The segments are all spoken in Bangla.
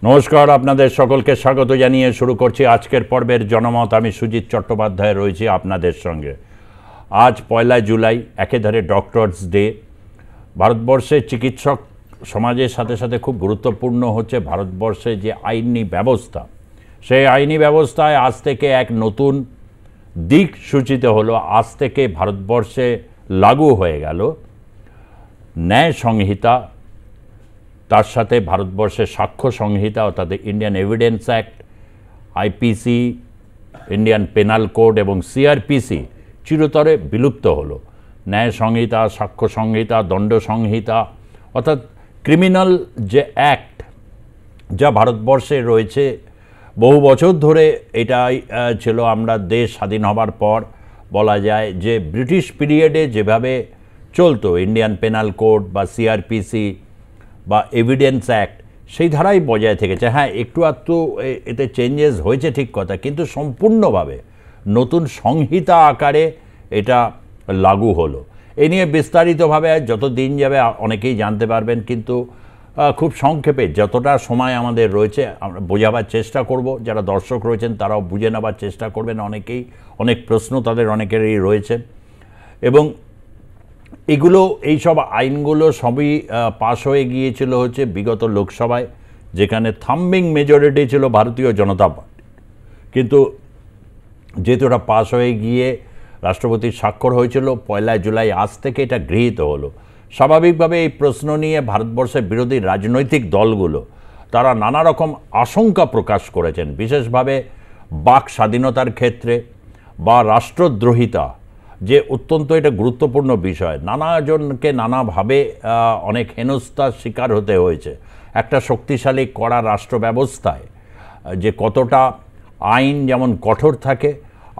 নমস্কার, আপনাদের সকলকে স্বাগত জানিয়ে শুরু করছি আজকের পর্বের জনমত। আমি সুজিত চট্টোপাধ্যায় রয়েছি আপনাদের সঙ্গে। আজ 1 জুলাই, একেধারে ডক্টরস ডে। ভারতবর্ষে চিকিৎসক সমাজের সাথে সাথে খুব গুরুত্বপূর্ণ হচ্ছে ভারতবর্ষে যে আইনি ব্যবস্থা। সেই আইনি ব্যবস্থায় আজ থেকে এক নতুন দিক সূচিত হলো। আজ থেকে ভারতবর্ষে লাগু হয়ে গেল ন্যায় সংহিতা, তার সাথে ভারতবর্ষের সাক্ষ্য সংহিতা অর্থাৎ Indian evidence act, IPC, Indian penal code এবং সিআরপিসি চিরতরে বিলুপ্ত হলো। ন্যায় সংহিতা, সাক্ষ্য সংহিতা, দণ্ড সংহিতা অর্থাৎ ক্রিমিনাল যে অ্যাক্ট যা ভারতবর্ষে রয়েছে বহু বছর ধরে, এটাই ছিল আমরা দেশ স্বাধীন হবার পর বলা যায় যে ব্রিটিশ পিরিয়ডে যেভাবে চলতো ইন্ডিয়ান পেনাল কোড বা সিআরপিসি বা এভিডেন্স অ্যাক্ট, সেই ধারাই বজায় থেকেছে। হ্যাঁ, একটু আধটু এতে চেঞ্জেস হয়েছে ঠিক কথা, কিন্তু সম্পূর্ণভাবে নতুন সংহিতা আকারে এটা লাগু হলো। এ নিয়ে বিস্তারিতভাবে যত দিন যাবে অনেকেই জানতে পারবেন, কিন্তু খুব সংক্ষেপে যতটা সময় আমাদের রয়েছে আমরা বোঝাবার চেষ্টা করব। যারা দর্শক রয়েছেন তারাও বুঝে নেবার চেষ্টা করবেন। অনেক প্রশ্ন তাদের অনেকেরই রয়েছে এবং এগুলো, এইসব আইনগুলো সবই পাশ হয়ে গিয়েছিল হচ্ছে বিগত লোকসভায়, যেখানে থাম্বিং মেজরিটি ছিল ভারতীয় জনতা পার্টি। কিন্তু যেহেতু এটা পাশ হয়ে গিয়ে রাষ্ট্রপতির স্বাক্ষর হয়েছিল 1 জুলাই, আজ থেকে এটা গৃহীত হলো। স্বাভাবিকভাবে এই প্রশ্ন নিয়ে ভারতবর্ষের বিরোধী রাজনৈতিক দলগুলো তারা নানা রকম আশঙ্কা প্রকাশ করেছেন, বিশেষভাবে বাক স্বাধীনতার ক্ষেত্রে বা রাষ্ট্রদ্রোহিতা, যে অত্যন্ত এটা গুরুত্বপূর্ণ বিষয়। নানাজনকে নানাভাবে অনেক হেনস্থার শিকার হতে হয়েছে। একটা শক্তিশালী কড়া রাষ্ট্র ব্যবস্থায় যে কতটা আইন যেমন কঠোর থাকে,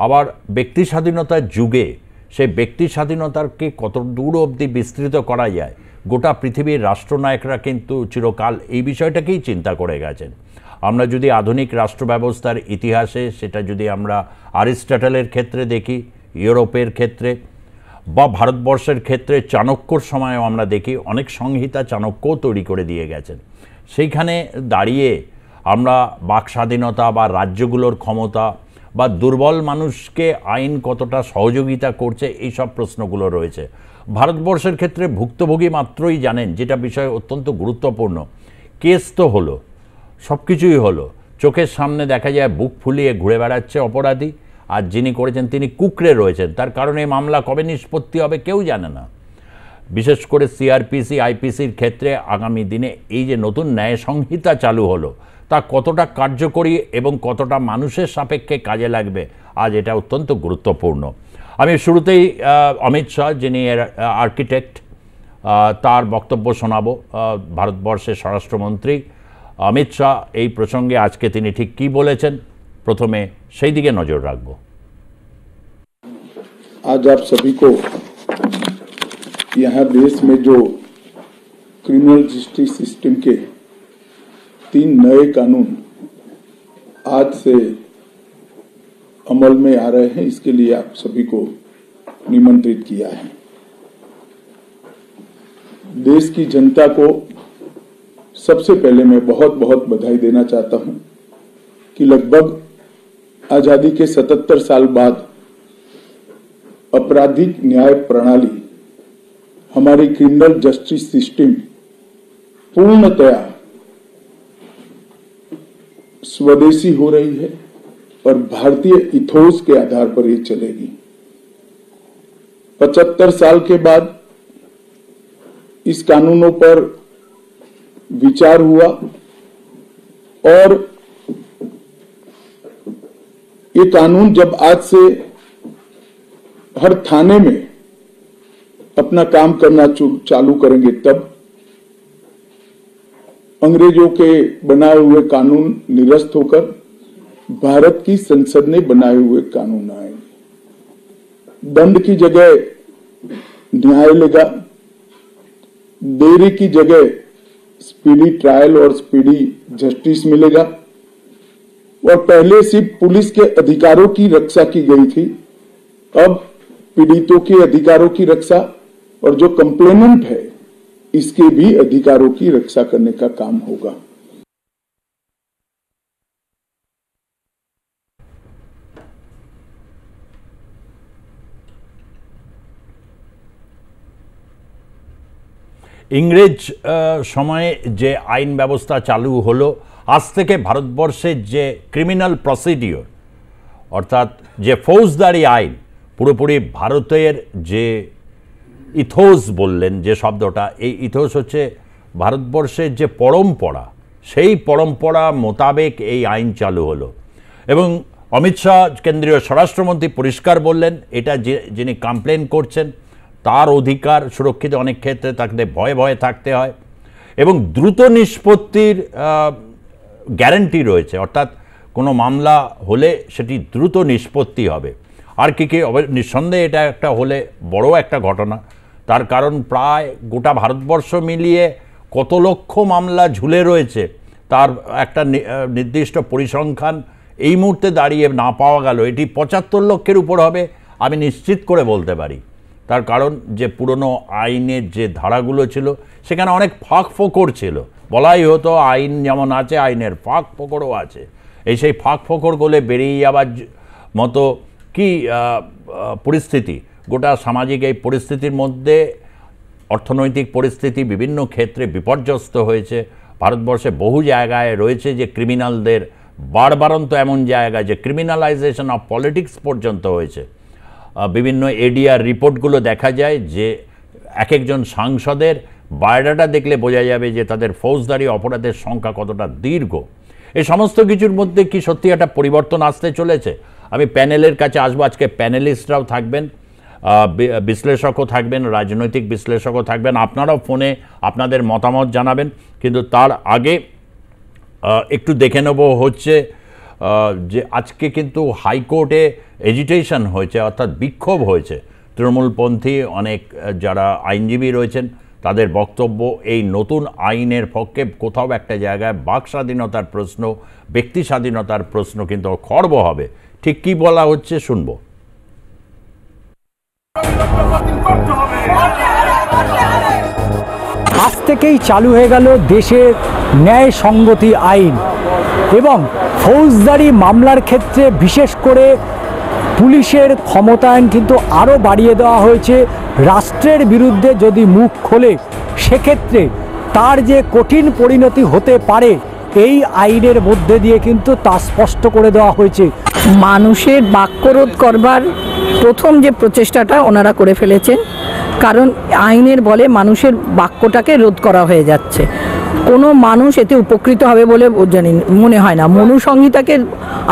আবার ব্যক্তি স্বাধীনতার যুগে সেই ব্যক্তি স্বাধীনতাকে কত দূর অবধি বিস্তৃত করা যায়, গোটা পৃথিবীর রাষ্ট্রনায়করা কিন্তু চিরকাল এই বিষয়টাকেই চিন্তা করে গেছেন। আমরা যদি আধুনিক রাষ্ট্র ব্যবস্থার ইতিহাসে সেটা যদি আমরা অ্যারিস্টটলের ক্ষেত্রে দেখি, ইউরোপের ক্ষেত্রে বা ভারতবর্ষের ক্ষেত্রে চাণক্যর সময়ও আমরা দেখি, অনেক সংহিতা চাণক্যও তৈরি করে দিয়ে গেছেন। সেইখানে দাঁড়িয়ে আমরা বাক স্বাধীনতা বা রাজ্যগুলোর ক্ষমতা বা দুর্বল মানুষকে আইন কতটা সহযোগিতা করছে, এই সব প্রশ্নগুলো রয়েছে। ভারতবর্ষের ক্ষেত্রে ভুক্তভোগী মাত্রই জানেন, যেটা বিষয় অত্যন্ত গুরুত্বপূর্ণ। কেস তো হলো, সব কিছুই হলো, চোখের সামনে দেখা যায় বুক ফুলিয়ে ঘুরে বেড়াচ্ছে অপরাধী, আর যিনি করেছেন তিনি কুঁকড়ে রয়েছেন। তার কারণে এই মামলা কবে নিষ্পত্তি হবে কেউ জানে না। বিশেষ করে সিআরপিসি, আইপিসির ক্ষেত্রে আগামী দিনে এই যে নতুন ন্যায় সংহিতা চালু হলো, তা কতটা কার্যকরী এবং কতটা মানুষের সাপেক্ষে কাজে লাগবে, আজ এটা অত্যন্ত গুরুত্বপূর্ণ। আমি শুরুতেই অমিত শাহ, যিনি এর আর্কিটেক্ট, তার বক্তব্য শোনাবো। ভারতবর্ষের স্বরাষ্ট্রমন্ত্রী অমিত শাহ এই প্রসঙ্গে আজকে তিনি ঠিক কী বলেছেন, प्रथमे সেই দিকে नजर রাখবো। आज आप सभी को यहाँ देश में जो क्रिमिनल जस्टिस सिस्टम के 3 नए कानून आज से अमल में आ रहे हैं, इसके लिए आप सभी को निमंत्रित किया है। देश की जनता को सबसे पहले मैं बहुत बहुत बधाई देना चाहता हूं कि लगभग आजादी के 77 साल बाद आपराधिक न्याय प्रणाली, हमारी क्रिमिनल जस्टिस सिस्टम पूर्णतया स्वदेशी हो रही है और भारतीय इथोस के आधार पर ये चलेगी। 75 साल के बाद इस कानूनों पर विचार हुआ और ये कानून जब आज से हर थाने में अपना काम करना चालू करेंगे, तब अंग्रेजों के बनाए हुए कानून निरस्त होकर भारत की संसद ने बनाए हुए कानून आएंगे। दंड की जगह न्याय लेगा, देरी की जगह स्पीडी ट्रायल और स्पीडी जस्टिस मिलेगा। और पहले सिर्फ पुलिस के अधिकारों की रक्षा की गई थी, अब पीड़ितों के अधिकारों की रक्षा और जो कंप्लेनेंट है इसके भी अधिकारों की रक्षा करने का काम होगा। ইংরেজ সময়ে যে আইন ব্যবস্থা চালু হলো, আজ থেকে ভারতবর্ষের যে ক্রিমিনাল প্রসিডিওর অর্থাৎ যে ফৌজদারি আইন, পুরোপুরি ভারতের যে ইথোস বললেন যে শব্দটা, এই ইথোস হচ্ছে ভারতবর্ষের যে পরম্পরা, সেই পরম্পরা মোতাবেক এই আইন চালু হলো। এবং অমিত শাহ কেন্দ্রীয় স্বরাষ্ট্রমন্ত্রী পরিষ্কার বললেন, এটা যিনি কমপ্লেন করছেন তার অধিকার সুরক্ষিত, অনেক ক্ষেত্রে তাকে ভয়ে ভয়ে থাকতে হয় এবং দ্রুত নিষ্পত্তির গ্যারান্টি রয়েছে, অর্থাৎ কোনো মামলা হলে সেটি দ্রুত নিষ্পত্তি হবে। আর কি নিঃসন্দেহে এটা একটা হলে বড় একটা ঘটনা, তার কারণ প্রায় গোটা ভারতবর্ষ মিলিয়ে কত লক্ষ মামলা ঝুলে রয়েছে তার একটা নির্দিষ্ট পরিসংখ্যান এই মুহূর্তে দাঁড়িয়ে না পাওয়া গেল, এটি ৭৫ লক্ষের উপর হবে আমি নিশ্চিত করে বলতে পারি। তার কারণ যে পুরনো আইনের যে ধারাগুলো ছিল সেখানে অনেক ফাঁক ফোকর ছিল, বলাই হতো আইন যেমন আছে আইনের ফাঁক ফোকরও আছে। সেই ফাঁক ফোকরগুলো বেরিয়ে যাওয়ার মতো কি পরিস্থিতি, গোটা সামাজিক এই পরিস্থিতির মধ্যে অর্থনৈতিক পরিস্থিতি বিভিন্ন ক্ষেত্রে বিপর্যস্ত হয়েছে। ভারতবর্ষে বহু জায়গায় রয়েছে যে ক্রিমিনালদের বাড়বাড়ন্ত এমন জায়গায় যে ক্রিমিনালাইজেশন অফ পলিটিক্স পর্যন্ত হয়েছে। বিভিন্ন এডিআর রিপোর্টগুলো দেখা যায় যে এক একজন সাংসদের বায়োডাটা দেখলে বোঝা যাবে যে তাদের ফৌজদারি অপরাধের সংখ্যা কতটা দীর্ঘ। এই সমস্ত কিছুর মধ্যে কি সত্যি একটা পরিবর্তন আসতে চলেছে? আমি প্যানেলের কাছে আসবো, আজকে প্যানেলিস্টরাও থাকবেন, বিশ্লেষকও থাকবেন, রাজনৈতিক বিশ্লেষকও থাকবেন, আপনারাও ফোনে আপনাদের মতামত জানাবেন। কিন্তু তার আগে একটু দেখে নেব হচ্ছে যে আজকে কিন্তু হাইকোর্টে এজিটেশন হয়েছে, অর্থাৎ বিক্ষোভ হয়েছে। তৃণমূলপন্থী অনেক যারা আইনজীবী রয়েছেন তাদের বক্তব্য এই নতুন আইনের পক্ষে কোথাও একটা জায়গায় বাক স্বাধীনতার প্রশ্ন, ব্যক্তি স্বাধীনতার প্রশ্ন কিন্তু খর্ব হবে। ঠিক কি বলা হচ্ছে শুনব। আজ থেকেই চালু হয়ে গেল দেশের ন্যায় সংগতি আইন এবং ফৌজদারি মামলার ক্ষেত্রে বিশেষ করে পুলিশের ক্ষমতায়ন কিন্তু আরও বাড়িয়ে দেওয়া হয়েছে। রাষ্ট্রের বিরুদ্ধে যদি মুখ খোলে সেক্ষেত্রে তার যে কঠিন পরিণতি হতে পারে এই আইনের মধ্যে দিয়ে কিন্তু তা স্পষ্ট করে দেওয়া হয়েছে। মানুষের বাক্যরোধ করবার প্রথম যে প্রচেষ্টাটা ওনারা করে ফেলেছেন, কারণ আইনের বলে মানুষের বাক্যটাকে রোধ করা হয়ে যাচ্ছে। কোনো মানুষ এতে উপকৃত হবে বলে জানি মনে হয় না। মনুসংহিতাকে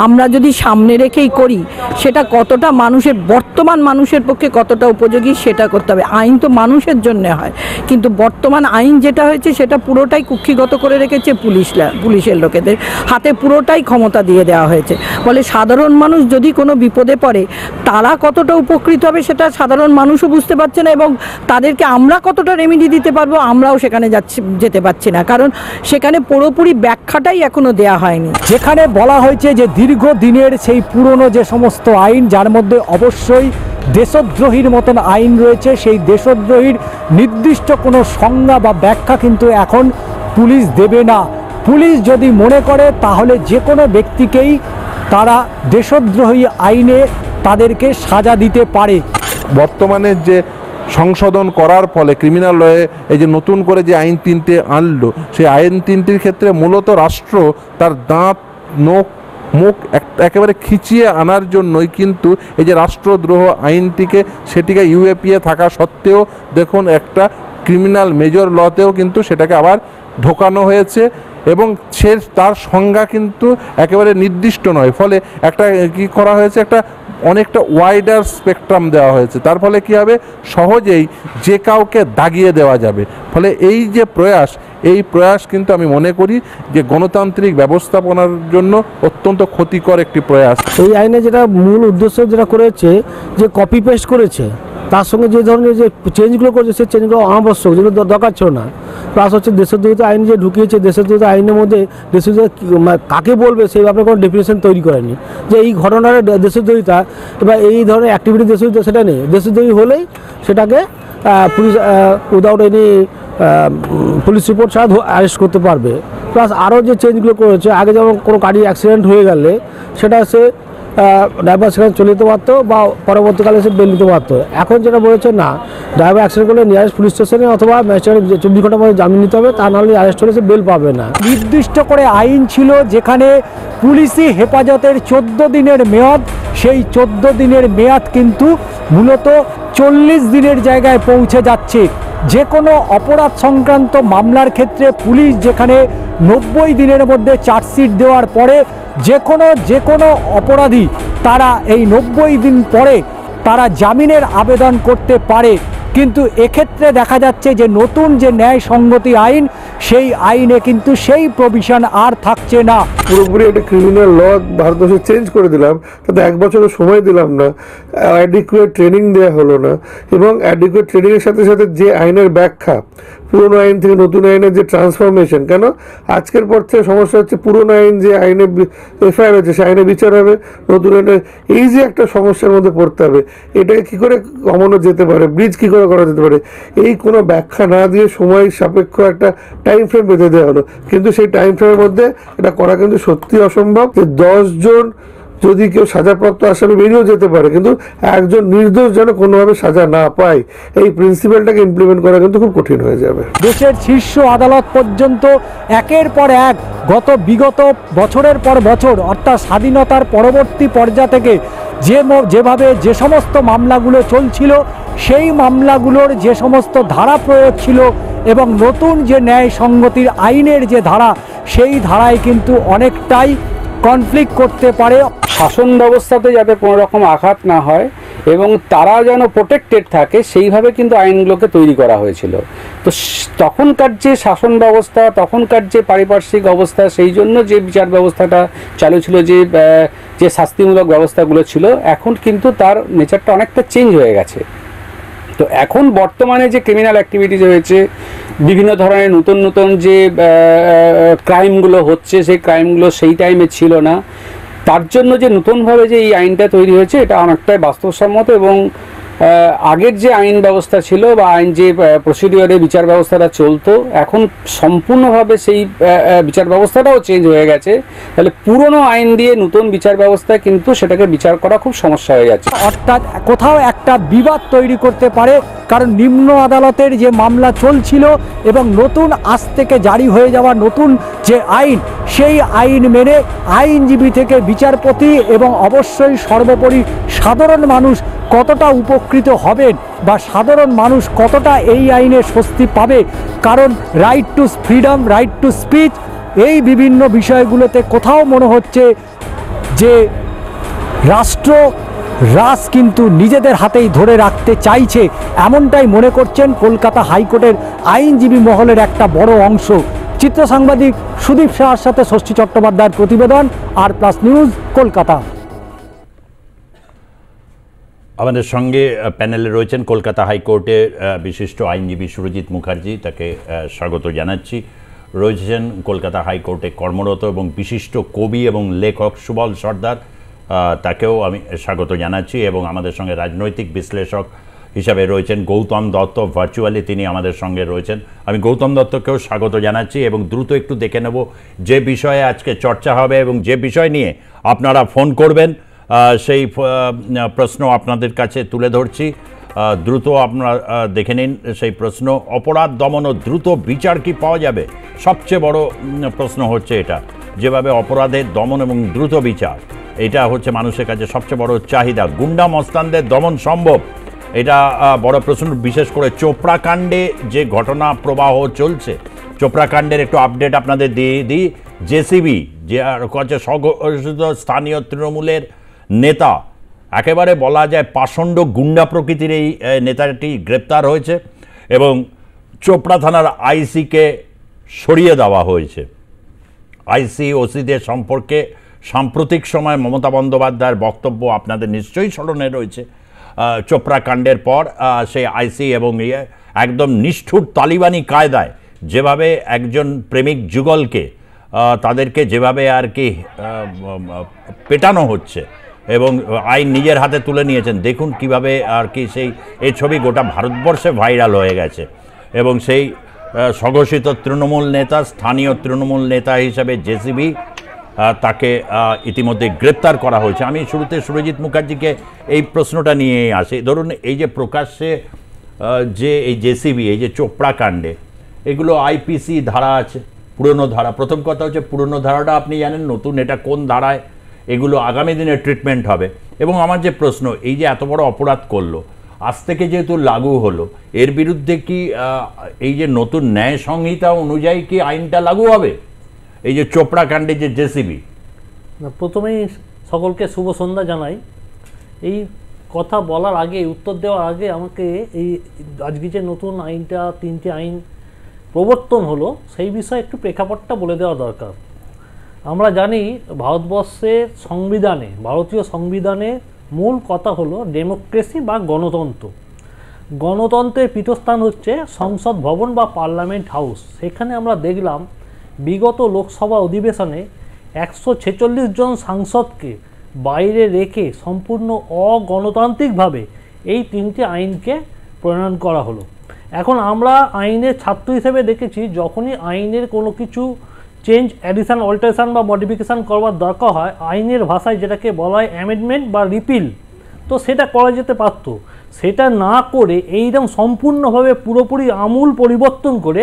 আমরা যদি সামনে রেখেই করি সেটা কতটা মানুষের, বর্তমান মানুষের পক্ষে কতটা উপযোগী সেটা করতে হবে। আইন তো মানুষের জন্য হয়, কিন্তু বর্তমান আইন যেটা হয়েছে সেটা পুরোটাই কুক্ষিগত করে রেখেছে পুলিশের লোকেদের হাতে, পুরোটাই ক্ষমতা দিয়ে দেওয়া হয়েছে। ফলে সাধারণ মানুষ যদি কোনো বিপদে পড়ে তারা কতটা উপকৃত হবে সেটা সাধারণ মানুষও বুঝতে পারছে না, এবং তাদেরকে আমরা কতটা রেমেডি দিতে পারবো আমরাও সেখানে যেতে পারছি না, কারণ সেখানে পুরোপুরি ব্যাখ্যাটাই এখনো দেয়া হয়নি। যেখানে বলা হয়েছে যে দীর্ঘদিনের সেই পুরনো যে সমস্ত আইন, যার মধ্যে অবশ্যই দেশদ্রোহীর মতন আইন রয়েছে, সেই দেশদ্রোহীর নির্দিষ্ট কোনো সংজ্ঞা বা ব্যাখ্যা কিন্তু এখন পুলিশ দেবে না। পুলিশ যদি মনে করে তাহলে যে কোনো ব্যক্তিকেই তারা দেশদ্রোহী আইনে তাদেরকে সাজা দিতে পারে। বর্তমানে যে সংশোধন করার ফলে ক্রিমিনাল লয়ে এই যে নতুন করে যে আইন 3টে আনলো, সেই আইন 3টির ক্ষেত্রে মূলত রাষ্ট্র তার দাঁত নখ মুখ একেবারে খিচিয়ে আনার জন্যই কিন্তু এই যে রাষ্ট্রদ্রোহ আইনটিকে সেটিকে ইউএপিএ থাকা সত্ত্বেও দেখুন একটা ক্রিমিনাল মেজর লতেও কিন্তু সেটাকে আবার ঢোকানো হয়েছে এবং তার সংজ্ঞা কিন্তু একেবারে নির্দিষ্ট নয়। ফলে একটা কি করা হয়েছে, একটা অনেকটা ওয়াইডার স্পেকট্রাম দেওয়া হয়েছে। তার ফলে কি হবে, সহজেই যে কাউকে দাগিয়ে দেওয়া যাবে। ফলে এই যে প্রয়াস, এই প্রয়াস কিন্তু আমি মনে করি যে গণতান্ত্রিক ব্যবস্থাপনার জন্য অত্যন্ত ক্ষতিকর একটি প্রয়াস। এই আইনে যেটা মূল উদ্দেশ্য যেটা করেছে যে কপি পেস্ট করেছে, তার সঙ্গে যে ধরনের যে চেঞ্জগুলো করেছে সেই চেঞ্জগুলো অনাবশ্যক, যেগুলো দরকার ছিল না। প্লাস হচ্ছে দেশদ্রোহিতা আইন যে ঢুকিয়েছে, দেশদ্রোহিতা আইনের মধ্যে দেশদ্রোহিতা কাকে বলবে সেই ব্যাপারে কোনো ডেফিনেশন তৈরি করেনি, যে এই ঘটনার দেশদ্রোহিতা বা এই ধরনের অ্যাক্টিভিটি দেশদ্রোহিতা সেটা নেই। দেশদ্রোহী হলেই সেটাকে police without any police report ছাড়া অ্যারেস্ট করতে পারবে। প্লাস আরও যে চেঞ্জগুলো করেছে, আগে যেমন কোনো গাড়ি অ্যাক্সিডেন্ট হয়ে গেলে সেটা সে ড্রাইভার সেখানে চলে যেতে পারতো বা পরবর্তীকালে এসে বেল নিতে পারতো। এখন যেটা বলেছে না, ড্রাইভার অ্যাক্সিডেন্ট করলে নিয়ারেস্ট পুলিশ স্টেশনে অথবা ম্যাজিস্ট্রেট 24 ঘন্টার মধ্যে জামিন নিতে হবে, তা নাহলে অ্যারেস্ট হলে সে বেল পাবে না। নির্দিষ্ট করে আইন ছিল যেখানে পুলিশি হেফাজতের 14 দিনের মেয়াদ, সেই 14 দিনের মেয়াদ কিন্তু মূলত 40 দিনের জায়গায় পৌঁছে যাচ্ছে। যে কোনো অপরাধ সংক্রান্ত মামলার ক্ষেত্রে পুলিশ যেখানে 90 দিনের মধ্যে চার্জশিট দেওয়ার পরে যে কোনো অপরাধী তারা এই 90 দিন পরে তারা জামিনের আবেদন করতে পারে। কিন্তু এক্ষেত্রে দেখা যাচ্ছে যে নতুন যে ন্যায় সংগতি আইন, সেই আইনে কিন্তু সেই প্রভিশন আর থাকছে না। পুরোপুরি একটা ক্রিমিনাল ল ভারতবর্ষে চেঞ্জ করে দিলাম, তাতে 1 বছরের সময় দিলাম না, অ্যাডিকুয়েট ট্রেনিং দেওয়া হলো না, এবং অ্যাডিকুয়েট ট্রেনিংয়ের সাথে সাথে যে আইনের ব্যাখ্যা, পুরনো আইন থেকে নতুন আইনের যে ট্রান্সফরমেশন, কেন আজকের পর থেকে সমস্যা হচ্ছে পুরনো আইন যে আইনে এফআইআর হচ্ছে সে আইনে বিচার হবে, নতুন আইনে এই যে একটা সমস্যার মধ্যে পড়তে হবে, এটাকে কী করে কমানো যেতে পারে, ব্রিজ কী করে করা যেতে পারে, এই কোনো ব্যাখ্যা না দিয়ে সময় সাপেক্ষ একটা টাইম ফ্রেম বেঁধে দেওয়া হলো। কিন্তু সেই টাইম ফ্রেমের মধ্যে এটা করা কিন্তু সত্যি অসম্ভব। যে 10 জন যদি কেউ সাজাপ্রাপ্ত আসামি বেরিয়েও যেতে পারে, কিন্তু একজন নির্দোষ যেন কোনোভাবে সাজা না পায়, এই প্রিন্সিপালটাকে ইমপ্লিমেন্ট করা কিন্তু খুব কঠিন হয়ে যাবে। দেশের শীর্ষ আদালত পর্যন্ত একের পর এক বিগত বছরের পর বছর, অর্থাৎ স্বাধীনতার পরবর্তী পর্যায় থেকে যেভাবে যে সমস্ত মামলাগুলো চলছিল, সেই মামলাগুলোর যে সমস্ত ধারা প্রয়োগ ছিল এবং নতুন যে ন্যায় সংগতির আইনের যে ধারা, সেই ধারায় কিন্তু অনেকটাই কনফ্লিক্ট করতে পারে। শাসন ব্যবস্থাতে যাতে কোনো রকম আঘাত না হয় এবং তারা যেন প্রোটেক্টেড থাকে, সেইভাবে কিন্তু আইনগুলোকে তৈরি করা হয়েছিল। তো তখনকার যে শাসন ব্যবস্থা, তখনকার যে পারিপার্শ্বিক অবস্থা, সেই জন্য যে বিচার ব্যবস্থাটা চালু ছিল, যে শাস্তিমূলক ব্যবস্থাগুলো ছিল, এখন কিন্তু তার নেচারটা অনেকটা চেঞ্জ হয়ে গেছে। তো এখন বর্তমানে যে ক্রিমিনাল অ্যাক্টিভিটিস হয়েছে, বিভিন্ন ধরনের নতুন যে ক্রাইমগুলো হচ্ছে, সেই ক্রাইমগুলো সেই টাইমে ছিল না। তার জন্য যে নতুনভাবে যে এই আইনটা তৈরি হয়েছে, এটা অনেকটাই বাস্তবসম্মত এবং আগের যে আইন ব্যবস্থা ছিল বা আইন যে প্রসিডিওরে বিচার ব্যবস্থাটা চলতো, এখন সম্পূর্ণভাবে সেই বিচার ব্যবস্থাটাও চেঞ্জ হয়ে গেছে। তাহলে পুরনো আইন দিয়ে নতুন বিচার ব্যবস্থা কিন্তু সেটাকে বিচার করা খুব সমস্যা হয়ে যাচ্ছে। অর্থাৎ কোথাও একটা বিবাদ তৈরি করতে পারে, কারণ নিম্ন আদালতের যে মামলা চলছিল এবং নতুন আজ থেকে জারি হয়ে যাওয়া নতুন যে আইন, সেই আইন মেনে আইনজীবী থেকে বিচারপতি এবং অবশ্যই সর্বোপরি সাধারণ মানুষ কতটা উপকৃত হবেন বা সাধারণ মানুষ কতটা এই আইনে স্বস্তি পাবে, কারণ right two freedom, right to speech, এই বিভিন্ন বিষয়গুলোতে কোথাও মনে হচ্ছে যে রাজ কিন্তু নিজেদের হাতেই ধরে রাখতে চাইছে, এমনটাই মনে করছেন কলকাতা হাইকোর্টের আইনজীবী মহলের একটা বড় অংশ। চিত্র সাংবাদিক সুদীপ শাহর সাথে ষষ্ঠী চট্টোপাধ্যায়ের প্রতিবেদন, আর+ নিউজ, কলকাতা। আমাদের সঙ্গে প্যানেলে রয়েছেন কলকাতা হাইকোর্টের বিশিষ্ট আইনজীবী সুরজিৎ মুখার্জি, তাকে স্বাগত জানাচ্ছি। রয়েছেন কলকাতা হাইকোর্টে কর্মরত এবং বিশিষ্ট কবি এবং লেখক সুবল সর্দার, তাকেও আমি স্বাগত জানাচ্ছি। এবং আমাদের সঙ্গে রাজনৈতিক বিশ্লেষক হিসাবে রয়েছেন গৌতম দত্ত, ভার্চুয়ালি তিনি আমাদের সঙ্গে রয়েছেন। আমি গৌতম দত্তকেও স্বাগত জানাচ্ছি এবং দ্রুত একটু দেখে নেব যে বিষয়ে আজকে চর্চা হবে এবং যে বিষয় নিয়ে আপনারা ফোন করবেন, সেই প্রশ্ন আপনাদের কাছে তুলে ধরছি। দ্রুত আপনারা দেখে নিন সেই প্রশ্ন। অপরাধ দমন ও দ্রুত বিচার কি পাওয়া যাবে? সবচেয়ে বড় প্রশ্ন হচ্ছে এটা, যেভাবে অপরাধের দমন এবং দ্রুত বিচার, এটা হচ্ছে মানুষের কাছে সবচেয়ে বড় চাহিদা। গুন্ডা মস্তানদের দমন সম্ভব? এটা বড় প্রশ্ন। বিশেষ করে চোপড়া কাণ্ডে যে ঘটনা প্রবাহ চলছে, চোপড়া কাণ্ডের একটু আপডেট আপনাদের দিয়ে দিই। জেসিবি যে হচ্ছে স্থানীয় তৃণমূলের নেতা, একেবারে বলা যায় পাষণ্ড গুন্ডা প্রকৃতির এই নেতাটি গ্রেপ্তার হয়েছে এবং চোপড়া থানার আইসিকে সরিয়ে দেওয়া হয়েছে। আইসি ওসিদের সম্পর্কে সাম্প্রতিক সময় মমতা বন্দ্যোপাধ্যায়ের বক্তব্য আপনাদের নিশ্চয়ই স্মরণে রয়েছে। চোপড়া কাণ্ডের পর সেই আইসি এবং একদম নিষ্ঠুর তালিবানি কায়দায় যেভাবে একজন প্রেমিক যুগলকে তাদেরকে যেভাবে আর কি পেটানো হচ্ছে এবং আইন নিজের হাতে তুলে নিয়েছেন, দেখুন কিভাবে আর কি এই ছবি গোটা ভারতবর্ষে ভাইরাল হয়ে গেছে। এবং সেই স্বঘোষিত তৃণমূল নেতা, স্থানীয় তৃণমূল নেতা হিসাবে জেসিবি তাকে ইতিমধ্যে গ্রেপ্তার করা হয়েছে। আমি শুরুতে সুরজিৎ মুখার্জিকে এই প্রশ্নটা নিয়েই আসি। ধরুন এই যে প্রকাশ্যে যে এই জেসিবি, এই যে চোপড়া কাণ্ডে, এগুলো আইপিসি ধারা আছে, পুরনো ধারা। প্রথম কথা হচ্ছে পুরনো ধারাটা আপনি জানেন, নতুন এটা কোন ধারায় এগুলো আগামী দিনে ট্রিটমেন্ট হবে। এবং আমার যে প্রশ্ন, এই যে এত বড় অপরাধ করলো, আজ থেকে যেহেতু লাগু হলো, এর বিরুদ্ধে কি এই যে নতুন ন্যায় সংহিতা অনুযায়ী কি আইনটা লাগু হবে, এই যে চোপড়া কাণ্ডে যে জেসিবি? প্রথমেই সকলকে শুভ সন্ধ্যা জানাই। এই কথা বলার আগে, উত্তর দেওয়ার আগে আমাকে এই আজকে যে নতুন আইনটা, 3টে আইন প্রবর্তন হলো, সেই বিষয়ে একটু প্রেক্ষাপটটা বলে দেওয়া দরকার। আমরা জানি ভারতবর্ষের সংবিধানে, ভারতীয় সংবিধানে মূল কথা হলো ডেমোক্রেসি বা গণতন্ত্র। গণতন্ত্রের পীঠস্থান হচ্ছে সংসদ ভবন বা পার্লামেন্ট হাউস। সেখানে আমরা দেখলাম বিগত লোকসভা অধিবেশনে 146 জন সাংসদকে বাইরে রেখে সম্পূর্ণ অগণতান্ত্রিকভাবে এই 3টে আইনকে প্রণয়ন করা হলো। এখন আমরা আইনের ছাত্র হিসেবে দেখেছি, যখনই আইনের কোনো কিছু চেঞ্জ, অ্যাডিশন, অল্টারেশন বা মডিফিকেশান করবার দরকার হয়, আইনের ভাষায় যেটাকে বলা হয় অ্যামেন্ডমেন্ট বা রিপিল, তো সেটা করা যেতে পারত। সেটা না করে এইরকম সম্পূর্ণভাবে পুরোপুরি আমূল পরিবর্তন করে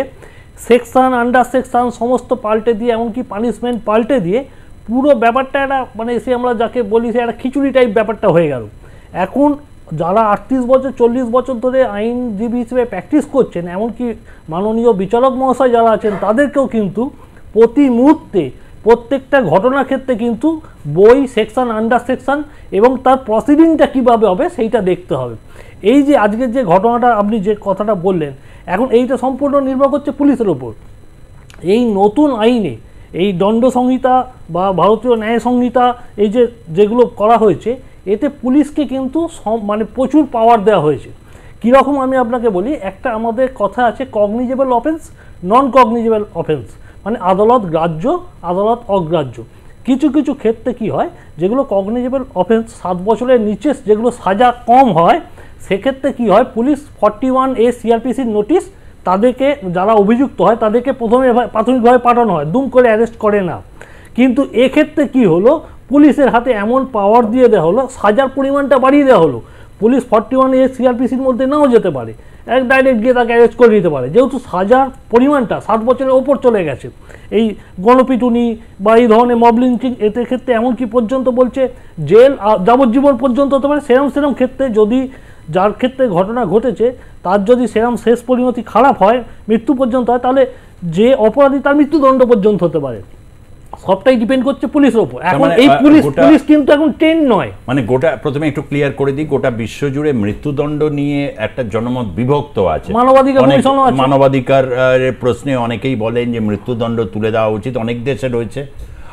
সেকশান, আন্ডার সেকশান সমস্ত পাল্টে দিয়ে, এমনকি পানিশমেন্ট পাল্টে দিয়ে পুরো ব্যাপারটা একটা মানে সে আমরা যাকে বলি সে একটা খিচুড়ি টাইপ ব্যাপারটা হয়ে গেল। এখন যারা 38 বছর 40 বছর ধরে আইনজীবী হিসেবে প্র্যাকটিস করছেন, এমনকি মাননীয় বিচারক মহাশয় যারা আছেন, তাদেরকেও কিন্তু প্রতি মুহূর্তে প্রত্যেকটা ঘটনার ক্ষেত্রে কিন্তু বই, সেকশন, আন্ডার সেকশন এবং তার প্রসিডিংটা কীভাবে হবে সেইটা দেখতে হবে। এই যে আজকের যে ঘটনাটা আপনি যে কথাটা বললেন, এখন এইটা সম্পূর্ণ নির্ভর করছে পুলিশের ওপর। এই নতুন আইনে এই দণ্ড সংহিতা বা ভারতীয় ন্যায় সংহিতা, এই যে যেগুলো করা হয়েছে, এতে পুলিশকে কিন্তু মানে প্রচুর পাওয়ার দেওয়া হয়েছে। কীরকম আমি আপনাকে বলি, একটা আমাদের কথা আছে কগনিজেবল অফেন্স, নন কগনিজেবল অফেন্স, মানে আদালত গ্রাহ্য, আদালত অগ্রাহ্য। কিছু কিছু ক্ষেত্রে কি হয়, যেগুলো কগনিজেবল অফেন্স 7 বছরের নিচে যেগুলো সাজা কম হয়, সেক্ষেত্রে কি হয়, পুলিশ 41A CRPCর নোটিশ তাদেরকে, যারা অভিযুক্ত হয় তাদেরকে প্রথমে প্রাথমিকভাবে পাঠানো হয়, দুম করে অ্যারেস্ট করে না। কিন্তু এক্ষেত্রে কি হলো, পুলিশের হাতে এমন পাওয়ার দিয়ে দেওয়া হলো, সাজার পরিমাণটা বাড়িয়ে দেওয়া হলো। পুলিশ 41A CRPCর মধ্যে নাও যেতে পারে, ডাইরেক্ট গিয়ে তাকে অ্যারেস্ট করে দিতে পারে, যেহেতু সাজার পরিমাণটা 7 বছরের ওপর চলে গেছে। এই গণপিটুনি বা এই ধরনের মব লিঞ্চিং, এতে ক্ষেত্রে এমনকি পর্যন্ত বলছে জেল যাবজ্জীবন পর্যন্ত হতে পারে। সেরম ক্ষেত্রে যদি যার ক্ষেত্রে ঘটনা ঘটেছে তার যদি সেরম শেষ পরিণতি খারাপ হয়, মৃত্যু পর্যন্ত হয়, তাহলে যে অপরাধী তার মৃত্যুদণ্ড পর্যন্ত হতে পারে। সবটাই ডিপেন্ড করছে পুলিশের উপর। এখন এই পুলিশ কিন্তু এখন ট্রেন নয়। মানে গোটা, প্রথমে একটু ক্লিয়ার করে দিই, গোটা বিশ্বজুড়ে মৃত্যুদণ্ড নিয়ে একটা জনমত বিভক্ত আছে। মানবাধিকারের প্রশ্নে অনেকেই বলেন যে মৃত্যুদণ্ড তুলে দেওয়া উচিত, অনেক দেশে রয়েছে,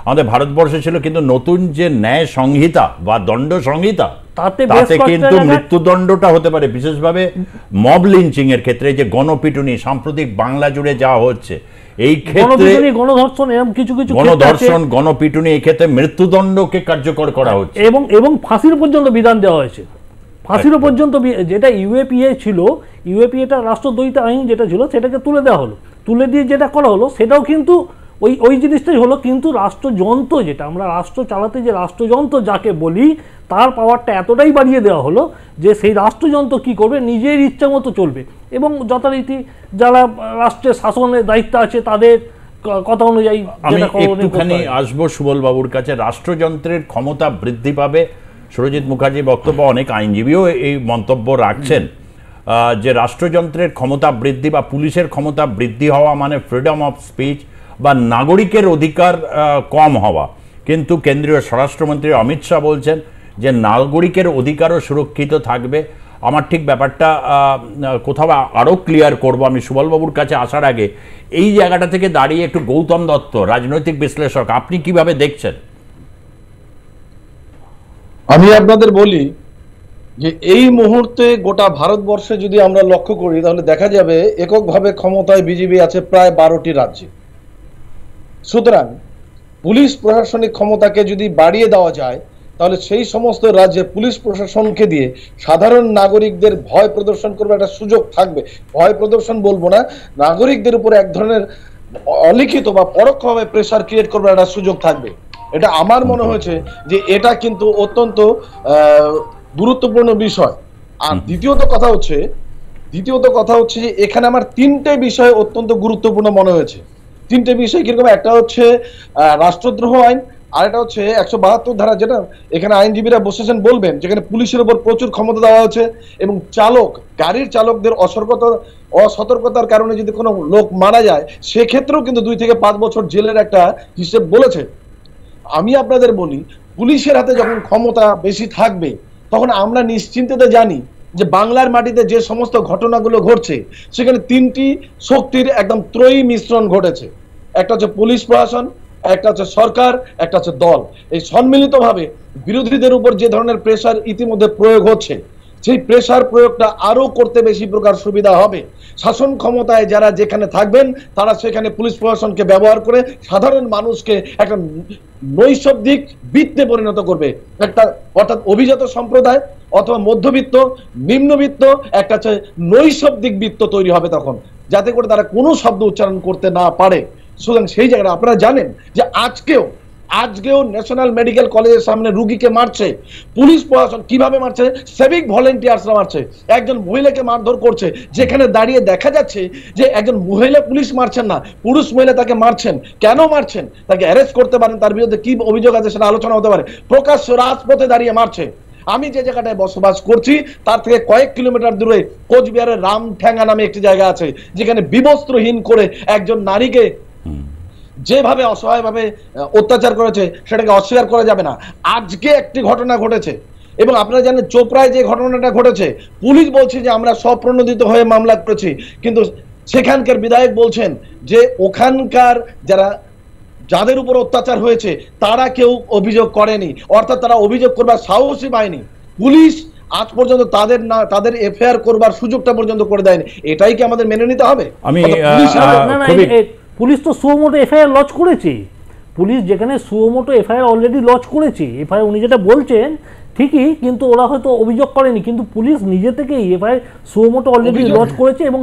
আমাদের ভারতবর্ষে ছিল। কিন্তু নতুন যে ন্যায় সংহিতা বা দণ্ড সংহিতা, তাতে কিন্তু মৃত্যুদণ্ডটা হতে পারে, বিশেষভাবে মব লিঞ্চিং এর ক্ষেত্রে, যে গণপিটুনি সাম্প্রতিক বাংলা জুড়ে যাওয়া হচ্ছে, এই ক্ষেত্রে গণধর্ষণ, এরকম কিছু গণধর্ষণ, গণপিটুনি, এই ক্ষেত্রে মৃত্যুদণ্ডকে কার্যকর করা হচ্ছে এবং ফাঁসির পর্যন্ত বিধান দেওয়া হয়েছে। ফাঁসিরও পর্যন্ত, যেটা ইউএপিএ ছিল, ইউএপিএটা রাষ্ট্রদ্রোহিতা আইন যেটা ছিল, সেটাকে তুলে দেওয়া হলো। তুলে দিয়ে যেটা করা হলো, সেটাও কিন্তু ওই জিনিসটাই হলো। কিন্তু রাষ্ট্রযন্ত্র, যেটা আমরা রাষ্ট্র চালাতে যে রাষ্ট্রযন্ত্র যাকে বলি, তার পাওয়ারটা এতটাই বাড়িয়ে দেওয়া হলো যে সেই রাষ্ট্রযন্ত্র কি করবে, নিজের ইচ্ছা মতো চলবে এবং যথারীতি যারা রাষ্ট্রের শাসনের দায়িত্ব আছে তাদের কথা অনুযায়ী। আমি একটুখানি আসবো সুবল বাবুর কাছে। রাষ্ট্রযন্ত্রের ক্ষমতা বৃদ্ধি পাবে, সুরজিৎ মুখার্জির বক্তব্য, অনেক আইনজীবীও এই মন্তব্য রাখছেন যে রাষ্ট্রযন্ত্রের ক্ষমতা বৃদ্ধি বা পুলিশের ক্ষমতা বৃদ্ধি হওয়া মানে ফ্রিডম অফ স্পিচ বা নাগরিকের অধিকার কম হওয়া। কিন্তু কেন্দ্রীয় স্বরাষ্ট্রমন্ত্রী অমিত শাহ বলছেন যে নাগরিকের অধিকারও সুরক্ষিত থাকবে। আমার ঠিক ব্যাপারটা কোথাও আরও ক্লিয়ার করব। আমি সুবলবাবুর কাছে আসার আগে এই জায়গাটা থেকে দাঁড়িয়ে একটু গৌতম দত্ত, রাজনৈতিক বিশ্লেষক, আপনি কিভাবে দেখছেন? আমি আপনাদের বলি যে এই মুহূর্তে গোটা ভারতবর্ষে যদি আমরা লক্ষ্য করি, তাহলে দেখা যাবে এককভাবে ক্ষমতায় বিজেপি আছে প্রায় 12টি রাজ্যে। সুতরাং পুলিশ প্রশাসনিক ক্ষমতাকে যদি বাড়িয়ে দেওয়া যায়, তাহলে সেই সমস্ত রাজ্যে পুলিশ প্রশাসনকে দিয়ে সাধারণ নাগরিকদের ভয় প্রদর্শন করবে একটা সুযোগ থাকবে। ভয় প্রদর্শন বলবো না, নাগরিকদের উপর এক ধরনের অলিখিত বা পরোক্ষভাবে প্রেসার ক্রিয়েট করবে একটা সুযোগ থাকবে। এটা আমার মনে হয়েছে যে এটা কিন্তু অত্যন্ত গুরুত্বপূর্ণ বিষয়। আর দ্বিতীয়ত কথা হচ্ছে যে এখানে আমার তিনটে বিষয় অত্যন্ত গুরুত্বপূর্ণ মনে হয়েছে। তিনটে বিষয় কিরকম, একটা হচ্ছে রাষ্ট্রদ্রোহ আইন, আর একটা হচ্ছে 172 ধারা, যেটা এখানে আইনজীবীরা বসেছেন বলবেন, যেখানে পুলিশের উপর প্রচুর ক্ষমতা দেওয়া হয়েছে এবং গাড়ির চালকদের অসতর্কতার কারণে যদি কোনো লোক মারা যায় সেক্ষেত্রেও কিন্তু 2 থেকে 5 বছর জেলের একটা হিসেব বলেছে। আমি আপনাদের বলি, পুলিশের হাতে যখন ক্ষমতা বেশি থাকবে তখন আমরা নিশ্চিন্তে জানি যে বাংলার মাটিতে যে সমস্ত ঘটনাগুলো ঘটছে সেখানে 3টি শক্তির একদম ত্রয়ী মিশ্রণ ঘটেছে। একটা হচ্ছে পুলিশ প্রশাসন, একটা হচ্ছে সরকার, একটা হচ্ছে দল। এই সম্মিলিতভাবে বিরোধীদের উপর যে ধরনের প্রেসার ইতিমধ্যে প্রয়োগ হচ্ছে, সেই প্রেসার প্রয়োগটা আরো করতে বেশি প্রকার সুবিধা হবে। শাসন ক্ষমতায় যারা যেখানে থাকবেন তারা সেখানে পুলিশ প্রশাসনকে ব্যবহার করে সাধারণ মানুষকে একটা নৈশব্দিক বৃত্তে পরিণত করবে। একটা অর্থাৎ অভিজাত সম্প্রদায় অথবা মধ্যবিত্ত, নিম্নবিত্ত, একটা হচ্ছে নৈশব্দিক বৃত্ত তৈরি হবে তখন, যাতে করে তারা কোনো শব্দ উচ্চারণ করতে না পারে। সুতরাং সেই জায়গায় আপনারা জানেন যে আজকেও ন্যাশনাল মেডিকেল কলেজের সামনে রুগীকে মারছে পুলিশ প্রশাসন। কিভাবে মারছে? সিভিক ভলেন্টিয়ার্সরা মারছে। একজন মহিলাকে মারধর করছে, যেখানে দাঁড়িয়ে দেখা যাচ্ছে যে একজন মহিলা পুলিশ মারছেন না, পুরুষ মহিলা তাকে মারছেন। কেন মারছেন? তাকে অ্যারেস্ট করতে পারেন, তার বিরুদ্ধে কি অভিযোগ আছে সেটা আলোচনা হতে পারে। প্রকাশ্য রাজপথে দাঁড়িয়ে মারছে। আমি যে জায়গাটায় বসবাস করছি তার থেকে কয়েক কিলোমিটার দূরে কোচবিহারের রামঠ্যাঙ্গা নামে একটি জায়গা আছে, যেখানে বিবস্ত্রহীন করে একজন নারীকে যেভাবে অসহায়ভাবে অত্যাচার করেছে সেটাকে অস্বীকার করা যাবে না। আজকে একটি ঘটনা ঘটেছে এবং আপনারা জানেন চোপড়ায় যে ঘটনাটা ঘটেছে, পুলিশ বলছে যে আমরা স্বপ্রণোদিত হয়ে মামলা করেছি, কিন্তু সেখানকার বিধায়ক বলছেন যে ওখানকার যাদের উপর অত্যাচার হয়েছে তারা কেউ অভিযোগ করেনি, অর্থাৎ তারা অভিযোগ করবার সাহসই পায়নি। পুলিশ আজ পর্যন্ত তাদের এফআইআর করবার সুযোগটা পর্যন্ত করে দেয়নি। এটাই কি আমাদের মেনে নিতে হবে? পুলিশ তো সুমোটো এফআইআর লঞ্চ করেছে। পুলিশ যেখানে সুমোটো এফআইআর অলরেডি লঞ্চ করেছে, এফআইআর উনি যেটা বলছেন ঠিকই, কিন্তু ওরা হয়তো অভিযোগ করেনি, কিন্তু পুলিশ নিজে থেকেই এফআইআর সুমোটো অলরেডি লঞ্চ করেছে এবং